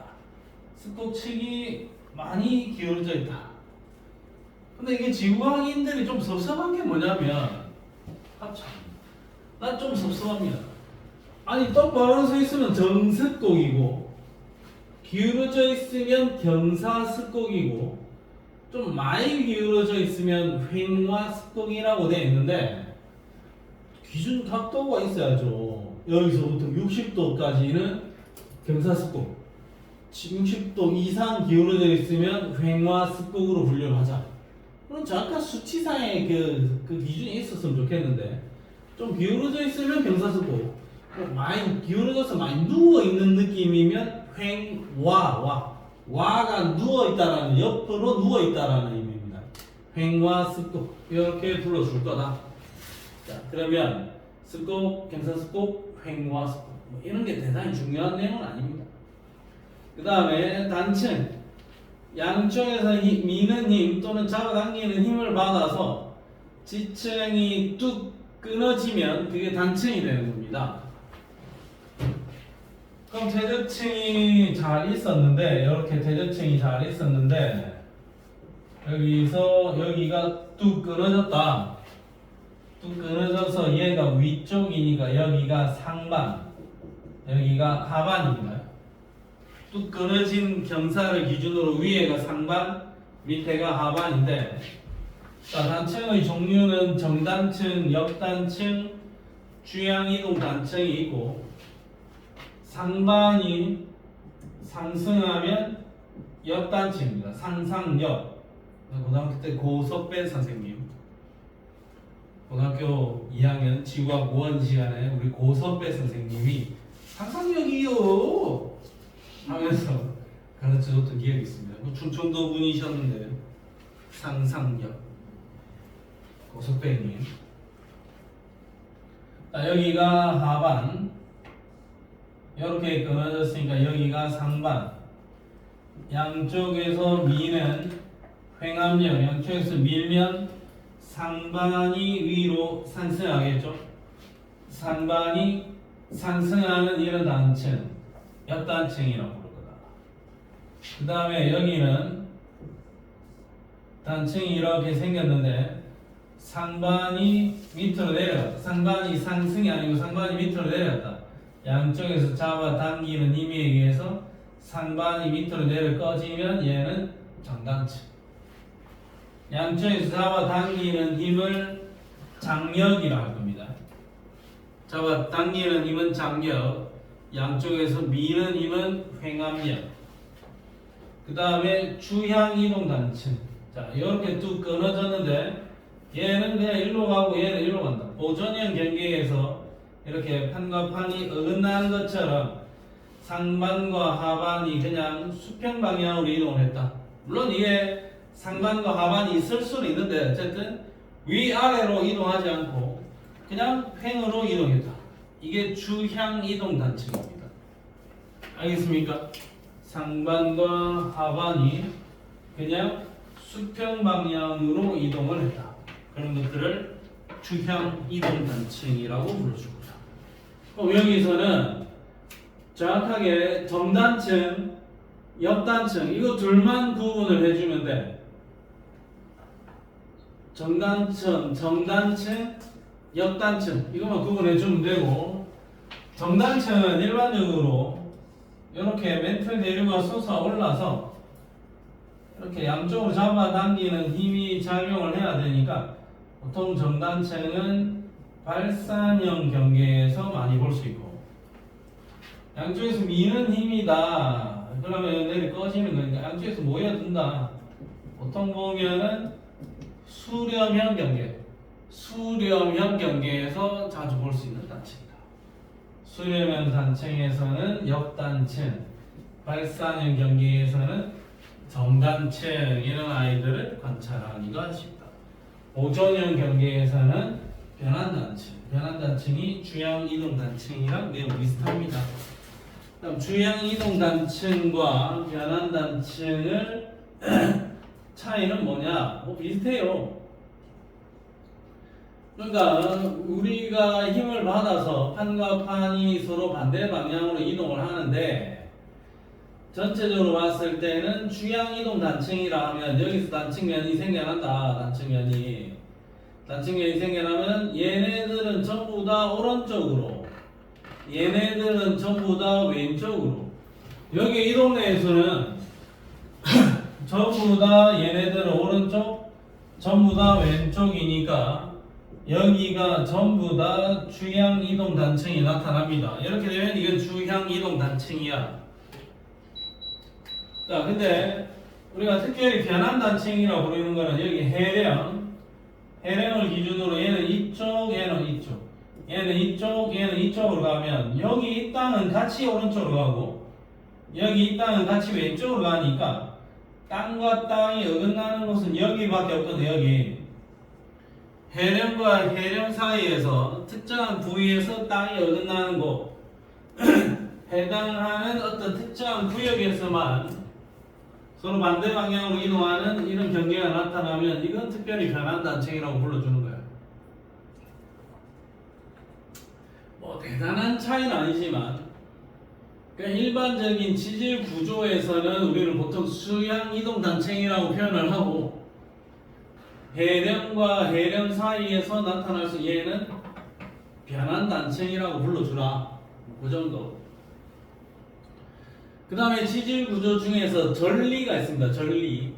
S1: 습곡축이 많이 기울어져 있다. 근데 이게 지구광인들이 좀 섭섭한 게 뭐냐면, 난 좀 섭섭합니다. 아니, 똑바로 서 있으면 정습곡이고, 기울어져 있으면 경사습곡이고, 좀 많이 기울어져 있으면 횡화습곡이라고 되어 있는데, 기준 각도가 있어야죠. 여기서부터 60도까지는 경사습곡, 60도 이상 기울어져 있으면 횡화습곡으로 분류를 하자. 그럼 잠깐 수치상의 그 기준이 있었으면 좋겠는데, 좀 기울어져 있으면 경사습곡, 많이 기울어져서 많이 누워 있는 느낌이면 와가 누워 있다라는, 옆으로 누워 있다라는 의미입니다. 횡화습곡 이렇게 불러줄 거다. 자, 그러면 습곡, 경사습곡, 횡화습곡 뭐 이런 게 대단히 중요한 내용은 아닙니다. 그 다음에 단층, 양쪽에서 미는 힘 또는 잡아당기는 힘을 받아서 지층이 뚝 끊어지면 그게 단층이 되는 겁니다. 그럼 대저층이 잘 있었는데, 이렇게 대저층이 잘 있었는데, 여기서 여기가 뚝 끊어졌다. 뚝 끊어져서 얘가 위쪽이니까 여기가 상반, 여기가 하반입니다. 뚝 끊어진 경사를 기준으로 위에가 상반, 밑에가 하반인데, 자, 단층의 종류는 정단층, 역단층, 주양이동 단층이 있고, 상반이 상승하면 역단층입니다. 상상역. 고등학교 때 고석배 선생님, 고등학교 2학년 지구학 5원 시간에 우리 고석배 선생님이 상상력이요, 하면서 가르쳐줬던 기억이 있습니다. 그 충청도 분이셨는데 상상력 고석배님. 자, 여기가 하반 이렇게 끊어졌으니까 여기가 상반. 양쪽에서 미는 횡압력, 양쪽에서 밀면 상반이 위로 상승하겠죠. 상반이 상승하는 이런 단층, 역단층이라고 부를 거다. 그 다음에 여기는 단층이 이렇게 생겼는데 상반이 밑으로 내려갔다. 상반이 상승이 아니고 상반이 밑으로 내려갔다. 양쪽에서 잡아당기는 힘에 의해서 상반이 밑으로 내려 꺼지면 얘는 정단층. 양쪽에서 잡아당기는 힘을 장력이라고 할 겁니다. 잡아당기는 힘은 장력, 양쪽에서 미는 힘은 횡압력. 그 다음에 주향이동단층. 자, 이렇게 뚝 끊어졌는데 얘는 그냥 일로 가고 얘는 일로 간다. 보존형 경계에서 이렇게 판과 판이 어긋나는 것처럼 상반과 하반이 그냥 수평 방향으로 이동을 했다. 물론 이게 상반과 하반이 있을 수는 있는데 어쨌든 위아래로 이동하지 않고 그냥 횡으로 이동했다. 이게 주향 이동 단층입니다. 알겠습니까? 상반과 하반이 그냥 수평 방향으로 이동을 했다. 그런 것들을 주향 이동 단층이라고 불러줍니다. 그럼 여기서는 정확하게 정단층, 역단층 이거 둘만 구분을 해주면 돼. 정단층, 역단층 이것만 구분해주면 되고 정단층은 일반적으로 이렇게 멘틀 대류가 솟아올라서 이렇게 양쪽으로 잡아당기는 힘이 작용을 해야 되니까 보통 정단층은 발산형 경계에서 많이 볼 수 있고 양쪽에서 미는 힘이다. 그러면 내리 꺼지는 거니까 양쪽에서 모여든다. 보통 보면은 수렴형 경계에서 자주 볼 수 있는 단층이다. 수렴형 단층에서는 역단층, 발산형 경계에서는 정단층 이런 아이들을 관찰하기가 쉽다. 보존형 경계에서는 변환단층이 주향이동단층이랑 매우 비슷합니다. 그럼 주향이동단층과 변환단층을 차이는 뭐냐? 비슷해요. 그러니까 우리가 힘을 받아서 판과 판이 서로 반대 방향으로 이동을 하는데 전체적으로 봤을 때는 주향이동 단층이라 하면 여기서 단층면이 생겨난다. 단층면이 생겨나면 얘네들은 전부 다 오른쪽으로, 얘네들은 전부 다 왼쪽으로. 여기 이 동네에서는 전부 다 얘네들은 오른쪽, 전부 다 왼쪽이니까 여기가 전부 다 주향이동 단층이 나타납니다. 이렇게 되면 이건 주향이동 단층이야. 자, 근데 우리가 특별히 변환단층이라고 부르는 거는 여기 해령을 기준으로 얘는 이쪽, 얘는 이쪽, 얘는 이쪽, 얘는 이쪽으로 가면 여기 이 땅은 같이 오른쪽으로 가고 여기 이 땅은 같이 왼쪽으로 가니까 땅과 땅이 어긋나는 곳은 여기밖에 없거든요. 여기 해령과 해령 사이에서 특정한 부위에서 땅이 어긋나는 곳 해당하는 어떤 특정한 구역에서만 서로 반대 방향으로 이동하는 이런 경계가 나타나면 이건 특별히 변환단층이라고 불러주는 거예요. 뭐 대단한 차이는 아니지만 그냥 일반적인 지질 구조에서는 우리는 보통 수향이동단층이라고 표현을 하고 해령과 해령 사이에서 나타날 수 얘는 변환단층이라고 불러주라. 그 정도. 그 다음에 지질 구조 중에서 전리가 있습니다. 전리의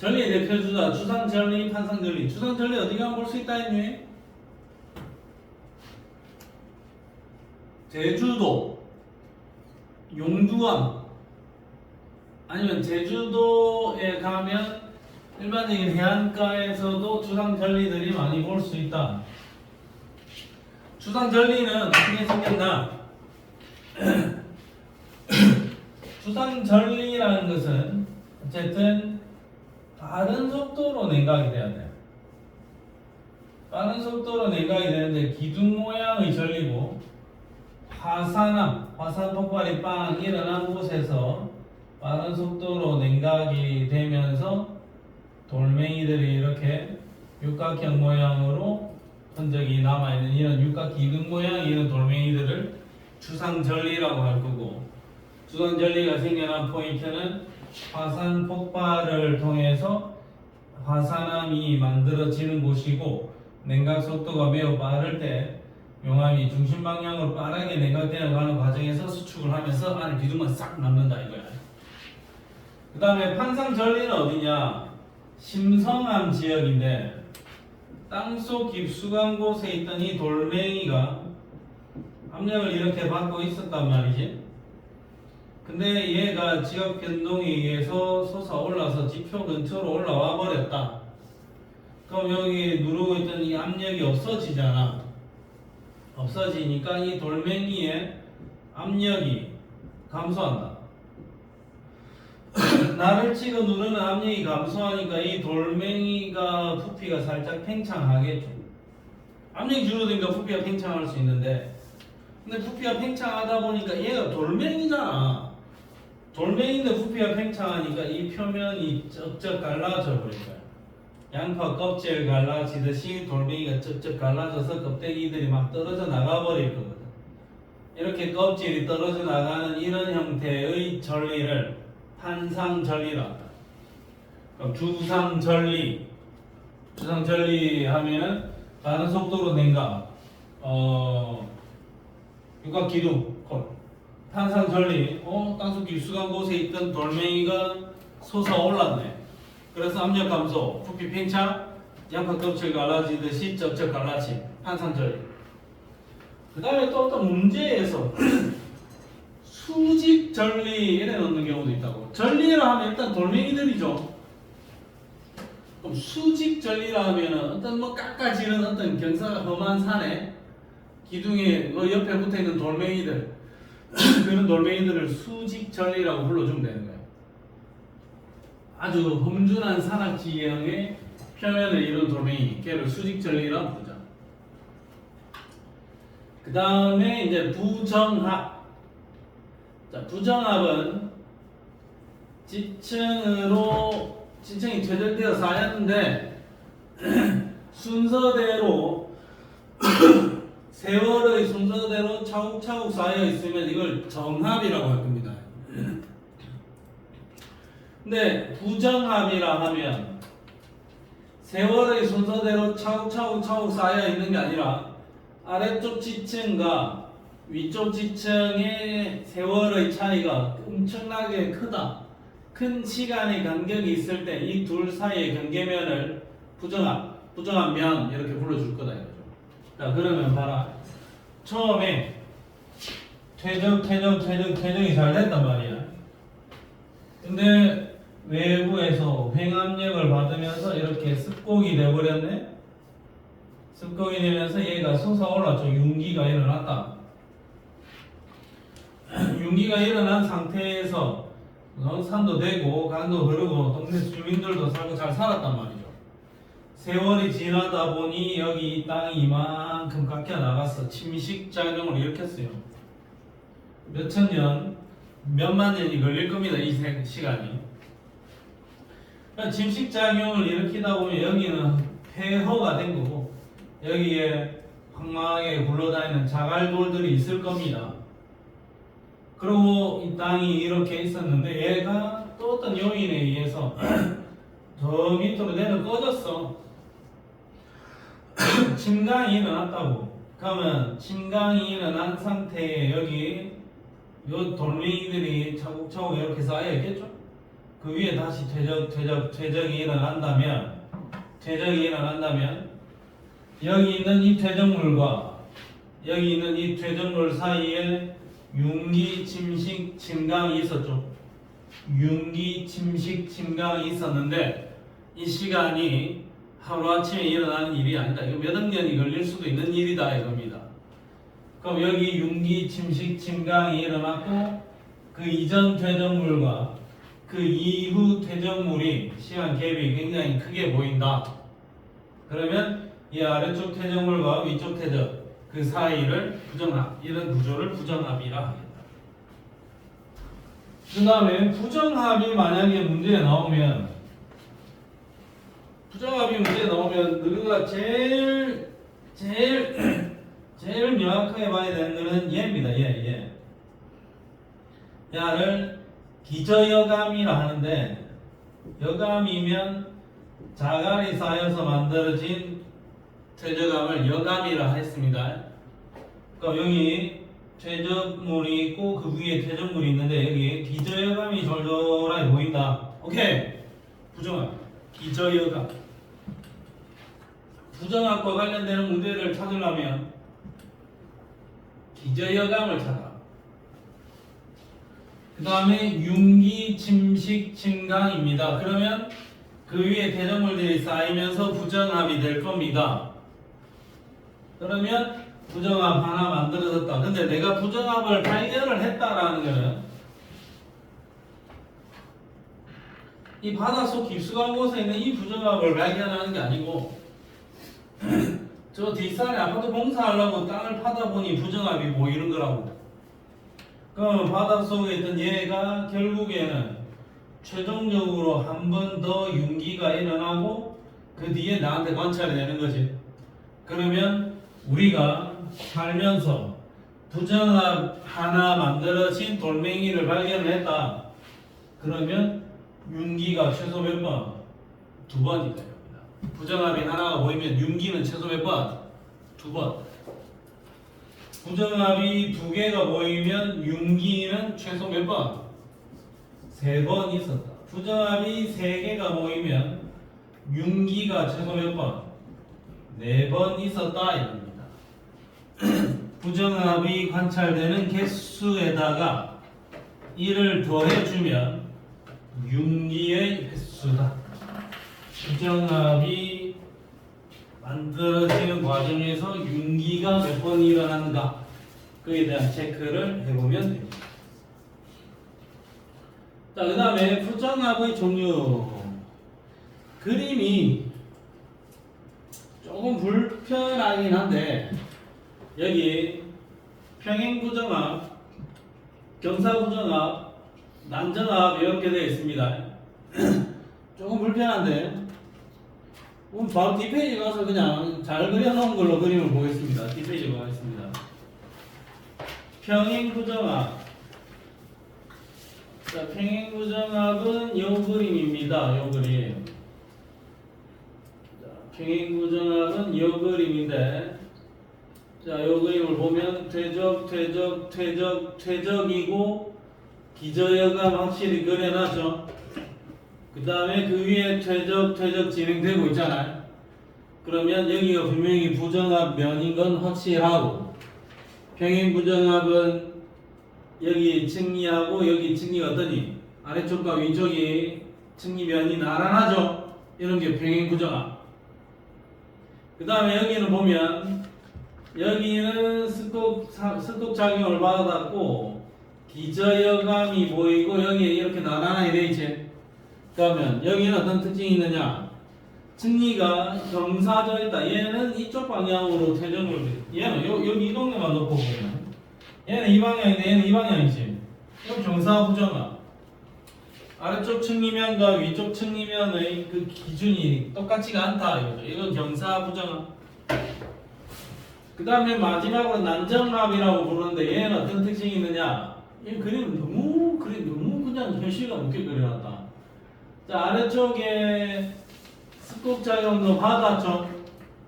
S1: 대표주자 주상전리, 판상전리. 주상전리 어디 가면 볼 수 있다 했니? 제주도, 용두암 아니면 제주도에 가면 일반적인 해안가에서도 주상전리들이 많이 볼 수 있다. 주상전리는 어떻게 생겼나? 주상절리라는 것은 어쨌든 빠른 속도로 냉각이 돼야 돼요. 빠른 속도로 냉각이 되는데 기둥 모양의 전리고 화산 폭발이 빵 일어난 곳에서 빠른 속도로 냉각이 되면서 돌멩이들이 이렇게 육각형 모양으로 흔적이 남아있는 이런 육각 기둥 모양의 이런 돌멩이들을 주상절리라고 할 거고, 주상절리가 생겨난 포인트는 화산 폭발을 통해서 화산암이 만들어지는 곳이고, 냉각 속도가 매우 빠를 때 용암이 중심 방향으로 빠르게 냉각되어 가는 과정에서 수축을 하면서 안에 기둥만 싹 남는다 이거야. 그 다음에 판상절리는 어디냐? 심성암 지역인데 땅속 깊숙한 곳에 있던 이 돌멩이가 압력을 이렇게 받고 있었단 말이지. 근데 얘가 지각 변동에 의해서 솟아올라서 지표 근처로 올라와 버렸다. 그럼 여기 누르고 있던 이 압력이 없어지잖아. 없어지니까 이 돌멩이의 압력이 감소한다. 나를 치고 누르는 압력이 감소하니까 이 돌멩이가 부피가 살짝 팽창하겠죠. 압력이 줄어드니까 부피가 팽창할 수 있는데, 근데 부피가 팽창하다 보니까 얘가 돌멩이잖아. 돌멩이인데 부피가 팽창하니까 이 표면이 쩍쩍 갈라져 버릴 거야. 양파 껍질 갈라지듯이 돌멩이가 쩍쩍 갈라져서 껍데기들이 막 떨어져 나가 버릴 거거든. 이렇게 껍질이 떨어져 나가는 이런 형태의 전리를 판상전리라 한다. 그럼 주상전리 하면은 빠른 속도로 냉각, 육각기둥, 판상전리, 땅속 깊숙한 곳에 있던 돌멩이가 솟아올랐네. 그래서 압력 감소, 부피 팽창, 양파 껍질 갈라지듯이 쩍쩍 갈라짐, 판상전리. 그 다음에 또 어떤 문제에서 수직전리 이래 넣는 경우도 있다고. 전리라 하면 일단 돌멩이들이죠. 그럼 수직전리라 하면은 어떤 뭐 깎아지는 어떤 경사가 험한 산에 기둥에 옆에 붙어있는 돌멩이들 그런 돌멩이들을 수직전리라고 불러주면 되는 거예요. 아주 험준한 산악지형의 표면을 이룬 돌멩이, 걔를 수직전리라고 부르자. 그 다음에 이제 부정합. 자, 부정합은 지층이 퇴적되어 쌓였는데 순서대로 세월의 순서대로 차곡차곡 쌓여 있으면 이걸 정합이라고 할 겁니다. 근데 부정합이라 하면 세월의 순서대로 차곡차곡 쌓여 있는 게 아니라 아래쪽 지층과 위쪽 지층의 세월의 차이가 엄청나게 크다. 큰 시간의 간격이 있을 때 이 둘 사이의 경계면을 부정합면 이렇게 불러줄 거다 이거죠. 자, 그러면 봐라. 처음에 퇴적이 잘 됐단 말이야. 근데 외부에서 횡압력을 받으면서 이렇게 습곡이 돼버렸네. 습곡이 되면서 얘가 솟아올랐죠. 윤기가 일어났다. 윤기가 일어난 상태에서 산도 되고 강도 흐르고 동네 주민들도 살고 잘 살았단 말이죠. 세월이 지나다 보니 여기 이 땅이 이만큼 깎여 나갔어. 침식작용을 일으켰어요. 몇천 년, 몇만 년이 걸릴 겁니다. 이 시간이. 침식작용을 일으키다 보면 여기는 폐허가 된 거고 여기에 황망하게 굴러다니는 자갈돌들이 있을 겁니다. 그리고 이 땅이 이렇게 있었는데 얘가 또 어떤 요인에 의해서 저 밑으로 내려 꺼졌어. 침강이 일어났다고. 그러면 침강이 일어난 상태에 여기 요 돌멩이들이 차곡차곡 이렇게 쌓여 있겠죠? 그 위에 다시 퇴적이 일어난다면 여기 있는 이 퇴적물과 여기 있는 이 퇴적물 사이에 융기, 침식, 침강이 있었죠. 융기, 침식, 침강이 있었는데 이 시간이 하루아침에 일어나는 일이 아니다. 이거 몇억 년이 걸릴 수도 있는 일이다 이겁니다. 그럼 여기 융기, 침식, 침강이 일어났고 그 이전 퇴적물과 그 이후 퇴적물이 시간 갭이 굉장히 크게 보인다. 그러면 이 아래쪽 퇴적물과 위쪽 퇴적 그 사이를 부정합, 이런 구조를 부정합이라 하겠다. 그 다음에 부정합이 만약에 문제에 나오면 우리가 제일 명확하게 봐야 되는 거는 얘입니다. 얘. 얘를 기저여감이라 하는데, 여감이면 자갈이 쌓여서 만들어진 퇴적암을 여감이라 했습니다. 그러니까 여기 퇴적물이 있고 그 위에 퇴적물이 있는데 여기 기저여감이 졸졸하게 보인다. 오케이. 부정합. 기저여감. 부정합과 관련되는 문제를 찾으려면 기저여감을 찾아. 그 다음에 융기, 침식, 침강입니다. 그러면 그 위에 퇴적물들이 쌓이면서 부정합이 될 겁니다. 그러면 부정합 하나 만들어졌다. 근데 내가 부정합을 발견을 했다라는 거는 이 바닷속 깊숙한 곳에 있는 이 부정합을 발견하는 게 아니고 저 뒷산에 아파트 공사하려고 땅을 파다 보니 부정합이 보이는 거라고. 그럼 바닷속에 있던 얘가 결국에는 최종적으로 한 번 더 융기가 일어나고 그 뒤에 나한테 관찰이 되는 거지. 그러면 우리가 살면서 부정합 하나 만들어진 돌멩이를 발견했다. 그러면 융기가 최소 몇 번? 2번이 됩니다. 부정합이 하나가 보이면 융기는 최소 몇 번? 2번. 부정합이 2개가 보이면 융기는 최소 몇 번? 3번 있었다. 부정합이 3개가 보이면 융기가 최소 몇 번? 4번 있었다 이겁니다. 부정합이 관찰되는 개수에다가 1을 더해주면 융기의 횟수다. 부정합이 만들어지는 과정에서 융기가 몇 번 일어나는가 그에 대한 체크를 해보면 됩니다. 자, 그 다음에 부정합의 종류. 그림이 조금 불편하긴 한데 여기 평행부정합, 경사부정합, 난정합 이렇게 되어 있습니다. 조금 불편한데 바로 뒷페이지 가서 그냥 잘 그려놓은 걸로 그림을 보겠습니다. 뒷페이지로 가겠습니다. 평행부정합. 자, 평행부정합은 요 그림입니다. 요 그림. 자, 평행부정합은 요 그림인데, 자, 요 그림을 보면 퇴적이고 기저여감 확실히 그려놨죠. 그 다음에 그 위에 퇴적 진행되고 있잖아요. 그러면 여기가 분명히 부정합 면인 건 확실하고, 평행부정합은 여기 층리하고 여기 층리가 어떠니? 아래쪽과 위쪽이 층리면이 나란하죠? 이런 게 평행부정합. 그 다음에 여기는 보면 여기는 습곡 작용을 받았고 기저여감이 보이고 여기에 이렇게 나란하게 돼 있지. 그러면 여기는 어떤 특징이 있느냐? 층리가 경사져 있다. 얘는 이쪽 방향으로 퇴적을, 얘는 여기 이 동네만 놓고 보면 얘는 이 방향인데 얘는 이 방향이지. 그럼 경사부정합. 아래쪽 층리면과 위쪽 층리면의 그 기준이 똑같지가 않다 이거죠. 이건 경사부정합. 그 다음에 마지막으로 난정합이라고 부르는데 얘는 어떤 특징이 있느냐? 이 그림은 너무 그냥 현실감 없게 그려놨다. 자, 아래쪽에 습곡작용도 받았죠.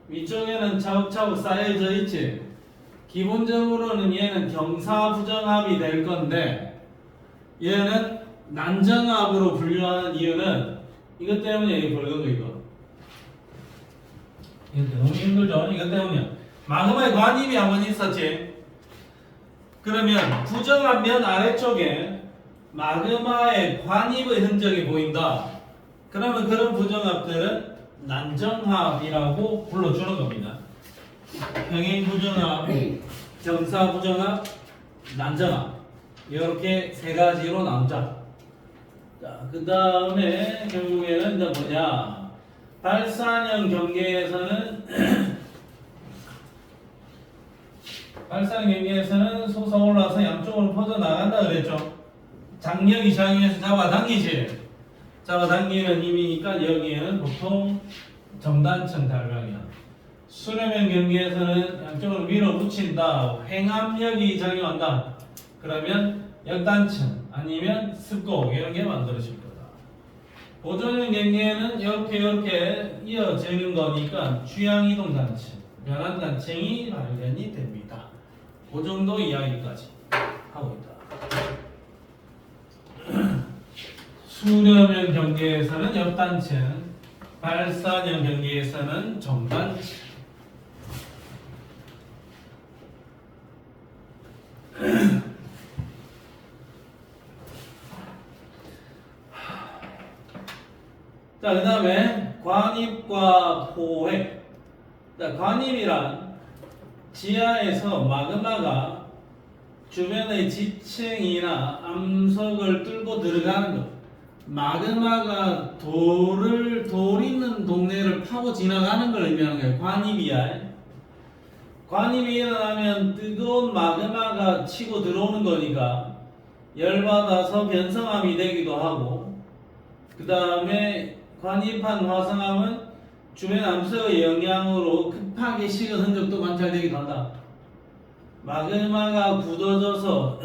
S1: 위쪽에는 차곡차곡 쌓여져 있지. 기본적으로는 얘는 경사부정합이 될 건데 얘는 난정합으로 분류하는 이유는 이것 때문에 이거 벌건 거 이거. 이거 너무 힘들죠? 이것 때문이야. 마그마의 관입이 한번 있었지. 그러면 부정합 면 아래쪽에 마그마의 관입의 흔적이 보인다. 그러면 그런 부정합들은 난정합이라고 불러주는 겁니다. 평행부정합, 경사부정합, 난정합. 이렇게 세 가지로 나누자. 자, 그 다음에 결국에는 이제 뭐냐? 발산형 경계에서는 발산형 경계에서는 솟아올라서 양쪽으로 퍼져나간다 그랬죠. 장력이 장위에서 잡아당기지. 잡아당기는 힘이니까 여기에는 보통 정단층 달방이야. 수렴형 경계에서는 양쪽으로 밀어붙인다. 횡압력이 작용한다. 그러면 역단층 아니면 습곡 이런 게 만들어질 거다. 보존형 경계에는 이렇게 이어지는 거니까 취향이동 단층, 변환 단층이 발견이 됩니다. 그 정도 이야기까지 하고 있다. 수렴형 경계에서는 역단층, 발산형 경계에서는 정단층. 자, 그 다음에 관입과 포획. 자, 관입이란 지하에서 마그마가 주변의 지층이나 암석을 뚫고 들어가는 것. 마그마가 돌 있는 동네를 파고 지나가는 걸 의미하는 거예요. 관입이야. 관입이 일어나면 뜨거운 마그마가 치고 들어오는 거니까 열받아서 변성암이 되기도 하고, 그 다음에 관입한 화성암은 주변 암석의 영향으로 급하게 식은 흔적도 관찰되기도 한다. 마그마가 굳어져서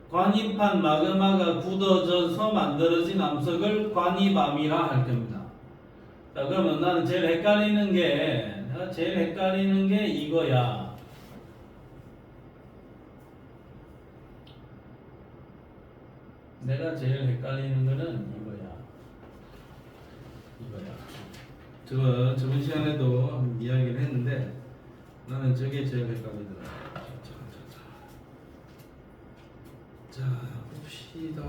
S1: 관입한 마그마가 굳어져서 만들어진 암석을 관입암이라 할 겁니다. 자, 그러면 나는 제일 헷갈리는 게 이거야. 내가 제일 헷갈리는 거는 이거야. 저번 시간에도 한번 이야기를 했는데 나는 저게 제일 헷갈리더라. 자, 봅시다.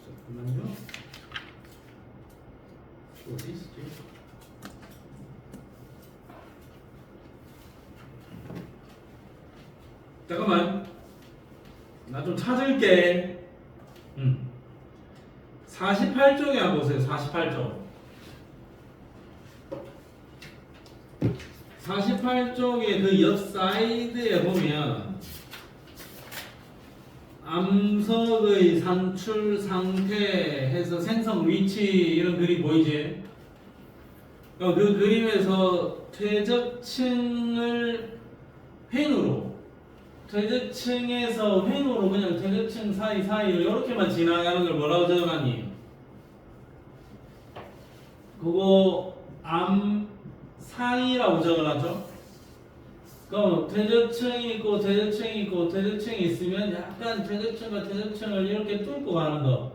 S1: 잠깐만요. 어디 있지? 잠깐만. 나 좀 찾을게. 48쪽에 한번 보세요. 48쪽. 48쪽의 그 옆 사이드에 보면 암석의 산출 상태에서 생성 위치 이런 그림 보이지? 그 그림에서 퇴적층을 퇴적층에서 횡으로 그냥 퇴적층 사이를 이렇게만 지나가는 걸 뭐라고 적어놨니? 그거 암상이라고 적어놨죠? 그럼 퇴적층이 있고 퇴적층이 있으면 약간 퇴적층과 퇴적층을 이렇게 뚫고 가는 거,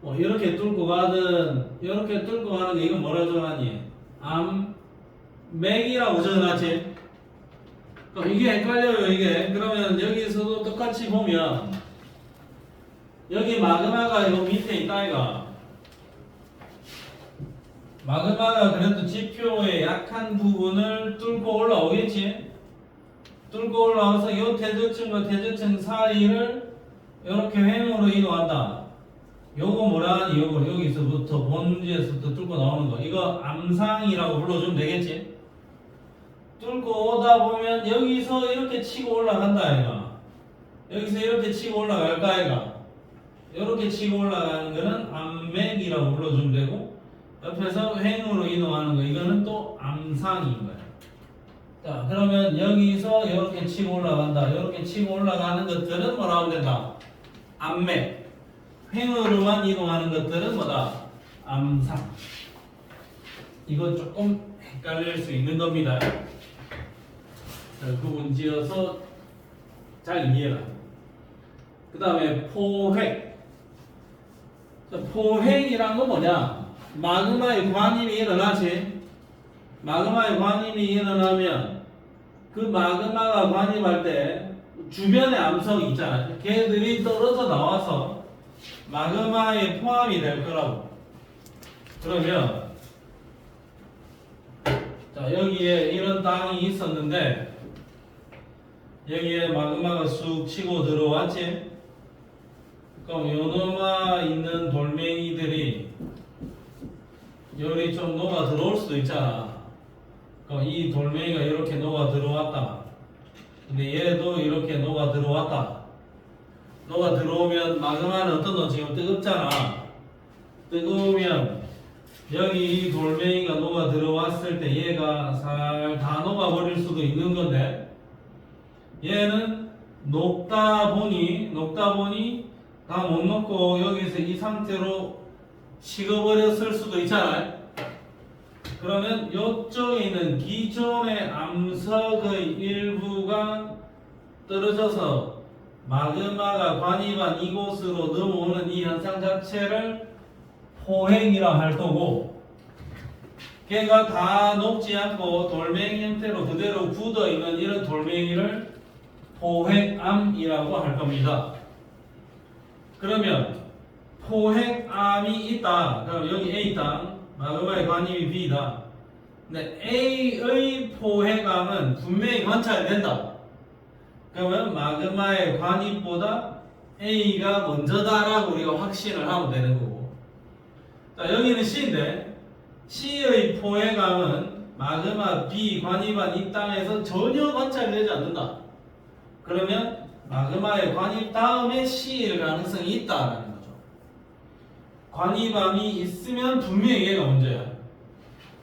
S1: 뭐 이렇게 뚫고 가든 이렇게 뚫고 가는 거, 이건 뭐라고 적어놨니? 암맥이라고 적어놨지? 이게 헷갈려요. 이게 그러면 여기서도 똑같이 보면 여기 마그마가 요 밑에 있다 이가. 마그마가 그래도 지표의 약한 부분을 뚫고 올라오겠지. 뚫고 올라와서 이 퇴적층과 퇴적층 사이를 이렇게 횡으로 이동한다. 요거 뭐라 하니? 요거 여기서부터 본지에서부터 뚫고 나오는 거, 이거 암상이라고 불러주면 되겠지. 뚫고 오다 보면 여기서 이렇게 치고 올라간다 아이가. 여기서 이렇게 치고 올라갈까 아이가. 이렇게 치고 올라가는 거는 암맥이라고 불러주면 되고, 옆에서 횡으로 이동하는 거, 이거는 또 암상인 거야. 자, 그러면 여기서 이렇게 치고 올라간다. 이렇게 치고 올라가는 것들은 뭐라고 하면 된다? 암맥. 횡으로만 이동하는 것들은 뭐다? 암상. 이거 조금 헷갈릴 수 있는 겁니다. 자, 구분 지어서 잘 이해라. 그 다음에 포획. 자, 포획이란 건 뭐냐? 마그마의 관임이 일어나지. 마그마의 관임이 일어나면 그 마그마가 관임할 때 주변에 암석이 있잖아. 걔들이 떨어져 나와서 마그마에 포함이 될 거라고. 그러면 자, 여기에 이런 땅이 있었는데 여기에 마그마가 쑥 치고 들어왔지? 그럼 요놈아 있는 돌멩이들이 여기 좀 녹아 들어올 수도 있잖아. 그럼 이 돌멩이가 이렇게 녹아 들어왔다. 근데 얘도 이렇게 녹아 들어왔다. 녹아 들어오면 마그마는 어떤 거 지금 뜨겁잖아. 뜨거우면 여기 이 돌멩이가 녹아 들어왔을 때 얘가 살 다 녹아 버릴 수도 있는 건데 얘는 녹다 보니 다 못 녹고 여기서 이 상태로 식어버렸을 수도 있잖아요. 그러면 이쪽에 있는 기존의 암석의 일부가 떨어져서 마그마가 관이반 이곳으로 넘어오는 이 현상 자체를 포획이라 할 거고, 걔가 다 녹지 않고 돌멩이 형태로 그대로 굳어 있는 이런 돌멩이를 포획암이라고 할 겁니다. 그러면 포획암이 있다. 그럼 여기 A 땅, 마그마의 관입이 B다. 근데 A의 포획암은 분명히 관찰이 된다. 그러면 마그마의 관입보다 A가 먼저다라고 우리가 확신을 하면 되는 거고. 자, 여기는 C인데 C의 포획암은 마그마 B 관입한 이 땅에서 전혀 관찰이 되지 않는다. 그러면 마그마의 관입 다음에 C일 가능성이 있다라는 거죠. 관입암이 있으면 분명히 얘가 문제야.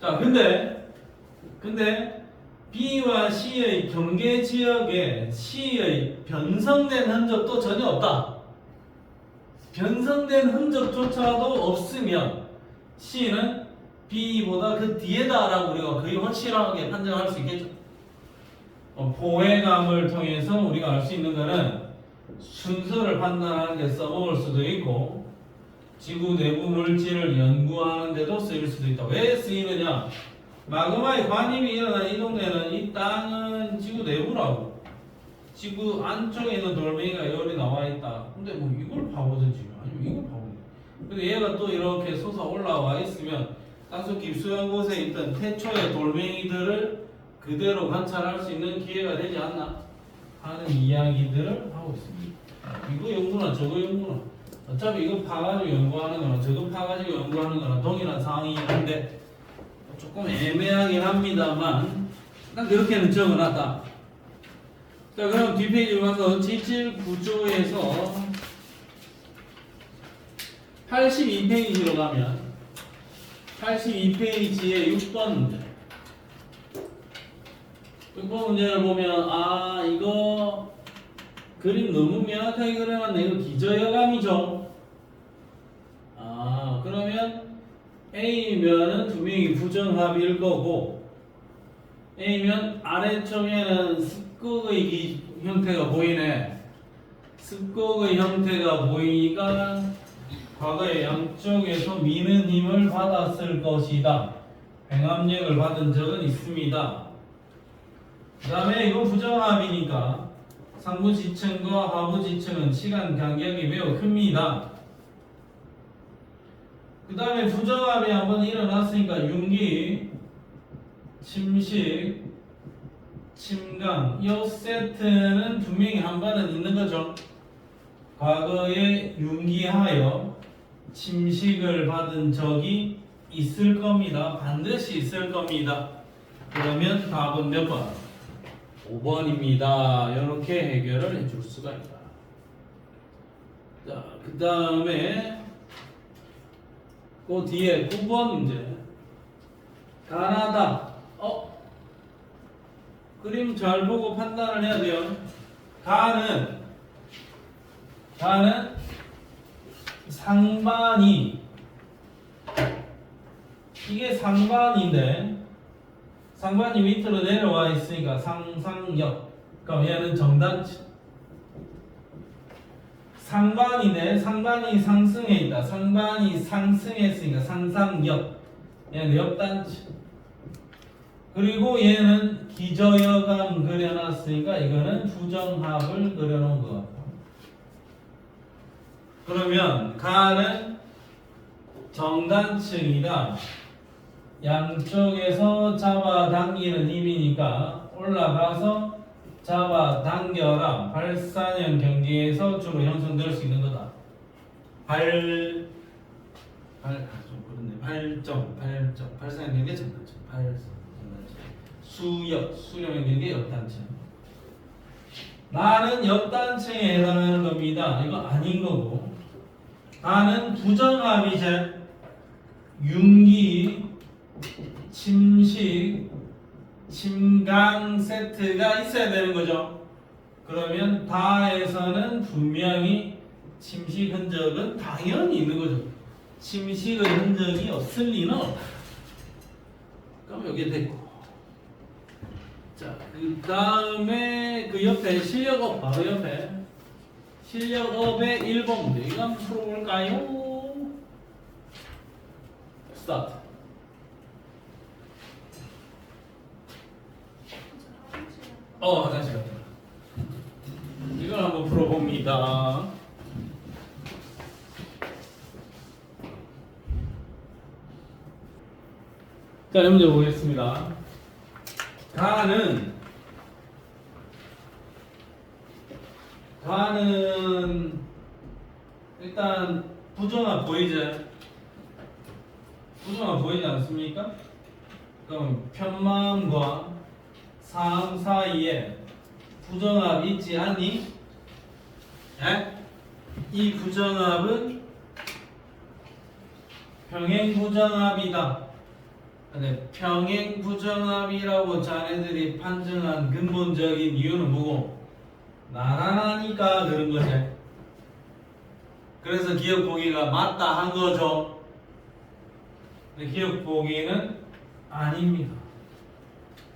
S1: 자, 근데 B와 C의 경계 지역에 C의 변성된 흔적도 전혀 없다. 변성된 흔적조차도 없으면 C는 B보다 그 뒤에다라고 우리가 거의 확실하게 판정할 수 있겠죠. 포획암을 통해서 우리가 알 수 있는 거는 순서를 판단하는 데 써먹을 수도 있고 지구 내부 물질을 연구하는 데도 쓰일 수도 있다. 왜 쓰이느냐? 마그마의 관입이 일어난 이 동네는 이 땅은 지구 내부라고. 지구 안쪽에 있는 돌멩이가 여기 나와 있다. 근데 뭐 이걸 파보든지 아니면 이걸 파보든지. 근데 얘가 또 이렇게 솟아 올라와 있으면 땅속 깊숙한 곳에 있던 태초의 돌멩이들을 그대로 관찰할 수 있는 기회가 되지 않나 하는 이야기들을 하고 있습니다. 이거 연구나 저거 연구나 어차피 이거 파가지고 연구하는 거나 저거 파가지고 연구하는 거나 동일한 상황이긴 한데 조금 애매하긴 합니다만 딱 그렇게는 적어놨다. 자, 그럼 뒷페이지로 가서 지질 구조에서 82페이지로 가면 82페이지에 6번 문제. 6번 문제를 보면 이거 그림 너무 명확하게 그려놨네. 이거 기저여감이죠. 그러면 A면은 분명히 부정합일 거고 A면 아래쪽에는 습곡의 형태가 보이네. 습곡의 형태가 보이니까 과거에 양쪽에서 미는 힘을 받았을 것이다. 횡압력을 받은 적은 있습니다. 그 다음에 이거 부정합이니까 상부 지층과 하부 지층은 시간 간격이 매우 큽니다. 그 다음에 부정합이 한번 일어났으니까 융기, 침식, 침강 이 세트는 분명히 한 번은 있는 거죠. 과거에 융기하여 침식을 받은 적이 있을 겁니다. 반드시 있을 겁니다. 그러면 답은 몇 번? 5번입니다. 이렇게 해결을 해줄 수가 있다. 자, 그 다음에 그 뒤에 9번 문제. 가나다. 그림 잘 보고 판단을 해야 돼요. 가는 상반이 이게 상반인데 상반이 밑으로 내려와 있으니까 상상역. 그럼 얘는 정단치. 상반이네. 상반이 상승해 있다. 상반이 상승했으니까 상상역. 얘는 역단치. 그리고 얘는 기저여감 그려놨으니까 이거는 부정합을 그려놓은 것 같아. 그러면 가는 정단층이다. 양쪽에서 잡아당기는 힘이니까 올라가서 잡아당겨라. 발산형 경계에서 주로 형성될 수 있는 거다. 좀 그렇네. 발산형 경계 전단층. 수렴형 경계 역단층. 나는 역단층에 해당하는 겁니다. 이거 아닌 거고. 나는 부정합이제 융기, 침식, 침강 세트가 있어야 되는 거죠. 그러면 다에서는 분명히 침식 흔적은 당연히 있는 거죠. 침식의 흔적이 없을 리는 없다. 그럼 여기 됐고. 자, 그 다음에 그 옆에 실력업 바로 옆에 실력업의 1번 문제. 이거 한번 풀어볼까요? 스타트. 화장실 갔다. 이걸 한번 풀어봅니다. 자, 문제 보겠습니다. 가는 일단 부정합 보이지? 부정합 보이지 않습니까? 그럼 편마음과 사음 사이에 부정합 있지 않니? 예? 이 부정합은 평행 부정합이다. 근데 평행 부정합이라고 자네들이 판정한 근본적인 이유는 뭐고? 나란하니까 그런 거지. 그래서 기억 보기가 맞다 한 거죠. 근데 기억 보기는 아닙니다.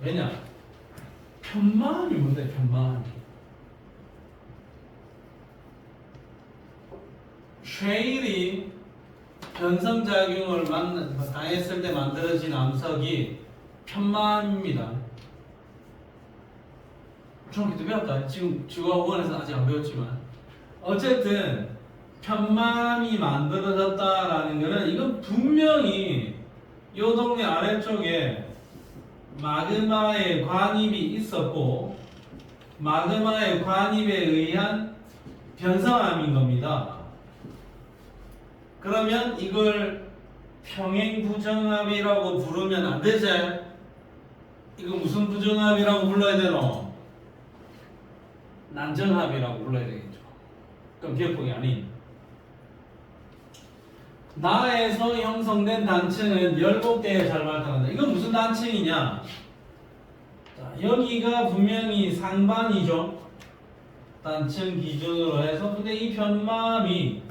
S1: 왜냐? 편마음이 뭔데? 편마음이 쉐일이 변성작용을 당했을 때 만들어진 암석이 편마음입니다. 중학교 때 배웠다. 지금 주거원에서 아직 안 배웠지만 어쨌든 편마음이 만들어졌다라는 것은 이건 분명히 요 동네 아래쪽에 마그마의 관입이 있었고 마그마의 관입에 의한 변성암인 겁니다. 그러면 이걸 평행 부정합이라고 부르면 안 되지? 이거 무슨 부정합이라고 불러야 되노? 난정합이라고 불러야 되겠죠. 그럼 기억폭이 아닌. 나에서 형성된 단층은 열곡대에 잘 발달한다. 이건 무슨 단층이냐? 자, 여기가 분명히 상반이죠. 단층 기준으로 해서. 근데 이 편마음이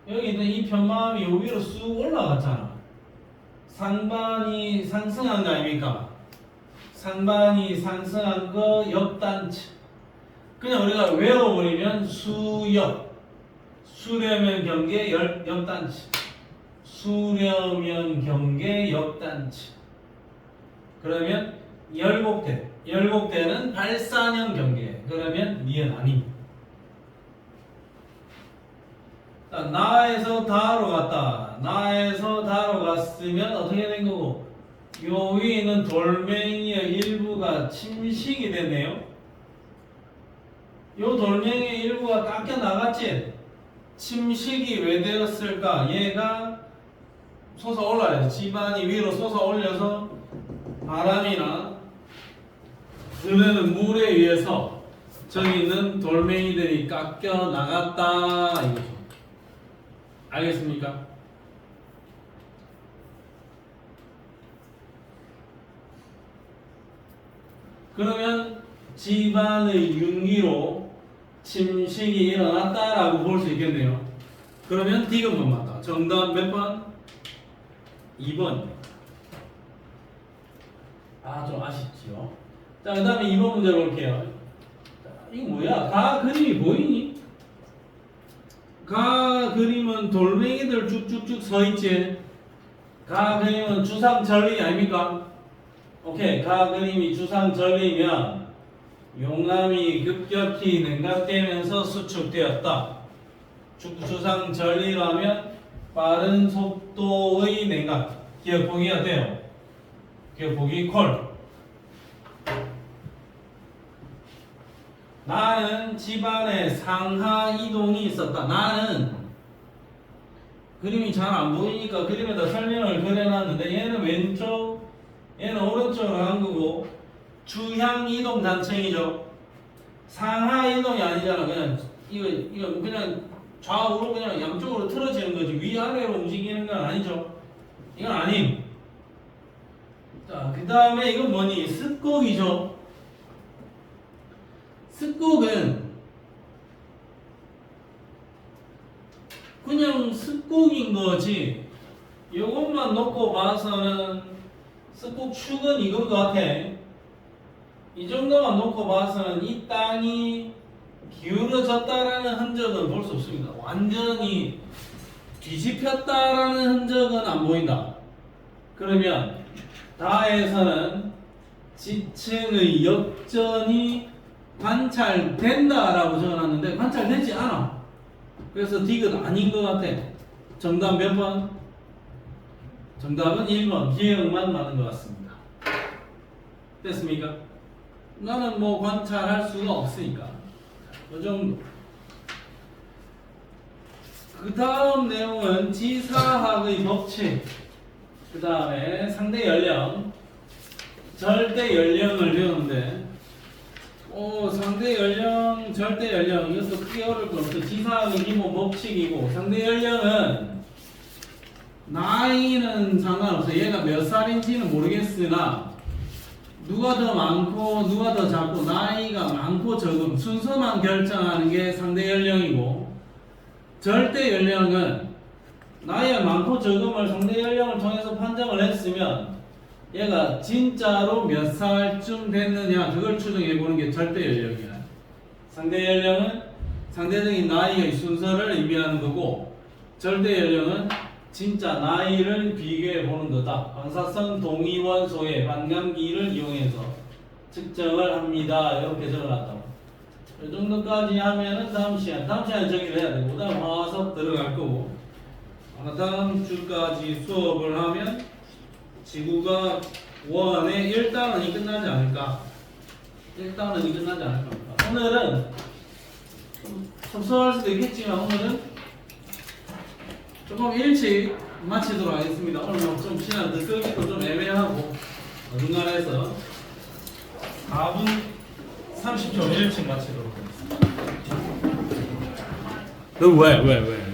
S1: 여기 있는 이 편마음이 요 위로 쑥 올라갔잖아. 상반이 상승한 거 아닙니까? 상반이 상승한 거 역단층. 그냥 우리가 외워버리면 수역. 수렴형 경계 역단층. 수렴형 경계 역단층. 그러면 열곡대. 열곡대는 발산형 경계. 그러면 니은 아닙니다. 나에서 다로 갔다. 나에서 다로 갔으면 어떻게 된 거고? 요 위에 있는 돌멩이의 일부가 침식이 됐네요. 요 돌멩이의 일부가 깎여 나갔지? 침식이 왜 되었을까? 얘가 솟아 올라야지. 지반이 위로 솟아 올려서 바람이나 흐르는 물에 의해서 저기 있는 돌멩이들이 깎여 나갔다 이거죠. 알겠습니까? 그러면 지반의 융기로 침식이 일어났다라고 볼 수 있겠네요. 그러면 D가 맞다. 정답 몇 번? 2번. 좀 아쉽지요. 자, 그 다음에 2번 문제 볼게요. 자, 이거 뭐야? 가 그림이 보이니? 가 그림은 돌멩이들 쭉쭉쭉 서있지. 가 그림은 주상절리 아닙니까? 오케이. 가 그림이 주상절리면 용암이 급격히 냉각되면서 수축되었다. 주상절리라면 빠른 속도의 냉각. 기억 보기가 돼요. 기억 보기 콜. 나는 집안에 상하 이동이 있었다. 나는 그림이 잘 안 보이니까 그림에다 설명을 그려놨는데 얘는 왼쪽, 얘는 오른쪽으로 간 거고 주향 이동 단층이죠. 상하 이동이 아니잖아. 그냥 이거 그냥 좌우로 그냥 양쪽으로 틀어지는 거지 위아래로 움직이는 건 아니죠. 이건 아님. 자, 그 다음에 이건 뭐니? 습곡이죠. 습곡은 그냥 습곡인 거지. 이것만 놓고 봐서는 습곡 축은 이건 것 같아. 이 정도만 놓고 봐서는 이 땅이 기울어졌다라는 흔적은 볼 수 없습니다. 완전히 뒤집혔다라는 흔적은 안 보인다. 그러면 다에서는 지층의 역전이 관찰된다라고 적어놨는데 관찰되지 않아. 그래서 디귿 아닌 것 같아. 정답 몇 번? 정답은 1번 기억만 많은 것 같습니다. 됐습니까? 나는 뭐 관찰할 수가 없으니까 이 정도. 그 다음 내용은 지사학의 법칙, 그 다음에 상대 연령, 절대 연령을 배우는데 상대 연령, 절대 연령 이것도 크게 어려울 거 없어. 지사학의 기본 법칙이고 상대 연령은 나이는 상관없어. 얘가 몇 살인지는 모르겠으나 누가 더 많고 누가 더 작고 나이가 많고 적음 순서만 결정하는 게 상대 연령이고 절대 연령은 나이가 많고 적음을 상대 연령을 통해서 판정을 했으면 얘가 진짜로 몇 살쯤 됐느냐 그걸 추정해 보는 게 절대 연령이야. 상대 연령은 상대적인 나이의 순서를 의미하는 거고 절대 연령은 진짜 나이를 비교해 보는 거다. 방사성 동위원소의 반감기를 이용해서 측정을 합니다. 이렇게 적어놨다고. 이 정도까지 하면은 다음 시간에 정리를 해야 되고 다음 화석 들어갈 거고 다음 주까지 수업을 하면 지구가 원의 1단원이 끝나지 않을까? 1단원이 끝나지 않을 겁니다. 오늘은 좀 섭섭할 수도 있겠지만 오늘은 조금 일찍 마치도록 하겠습니다. 오늘 좀 시간 늦게 좀 애매하고 중간에서 4분 30초 일찍 마치도록 하겠습니다. 너 왜?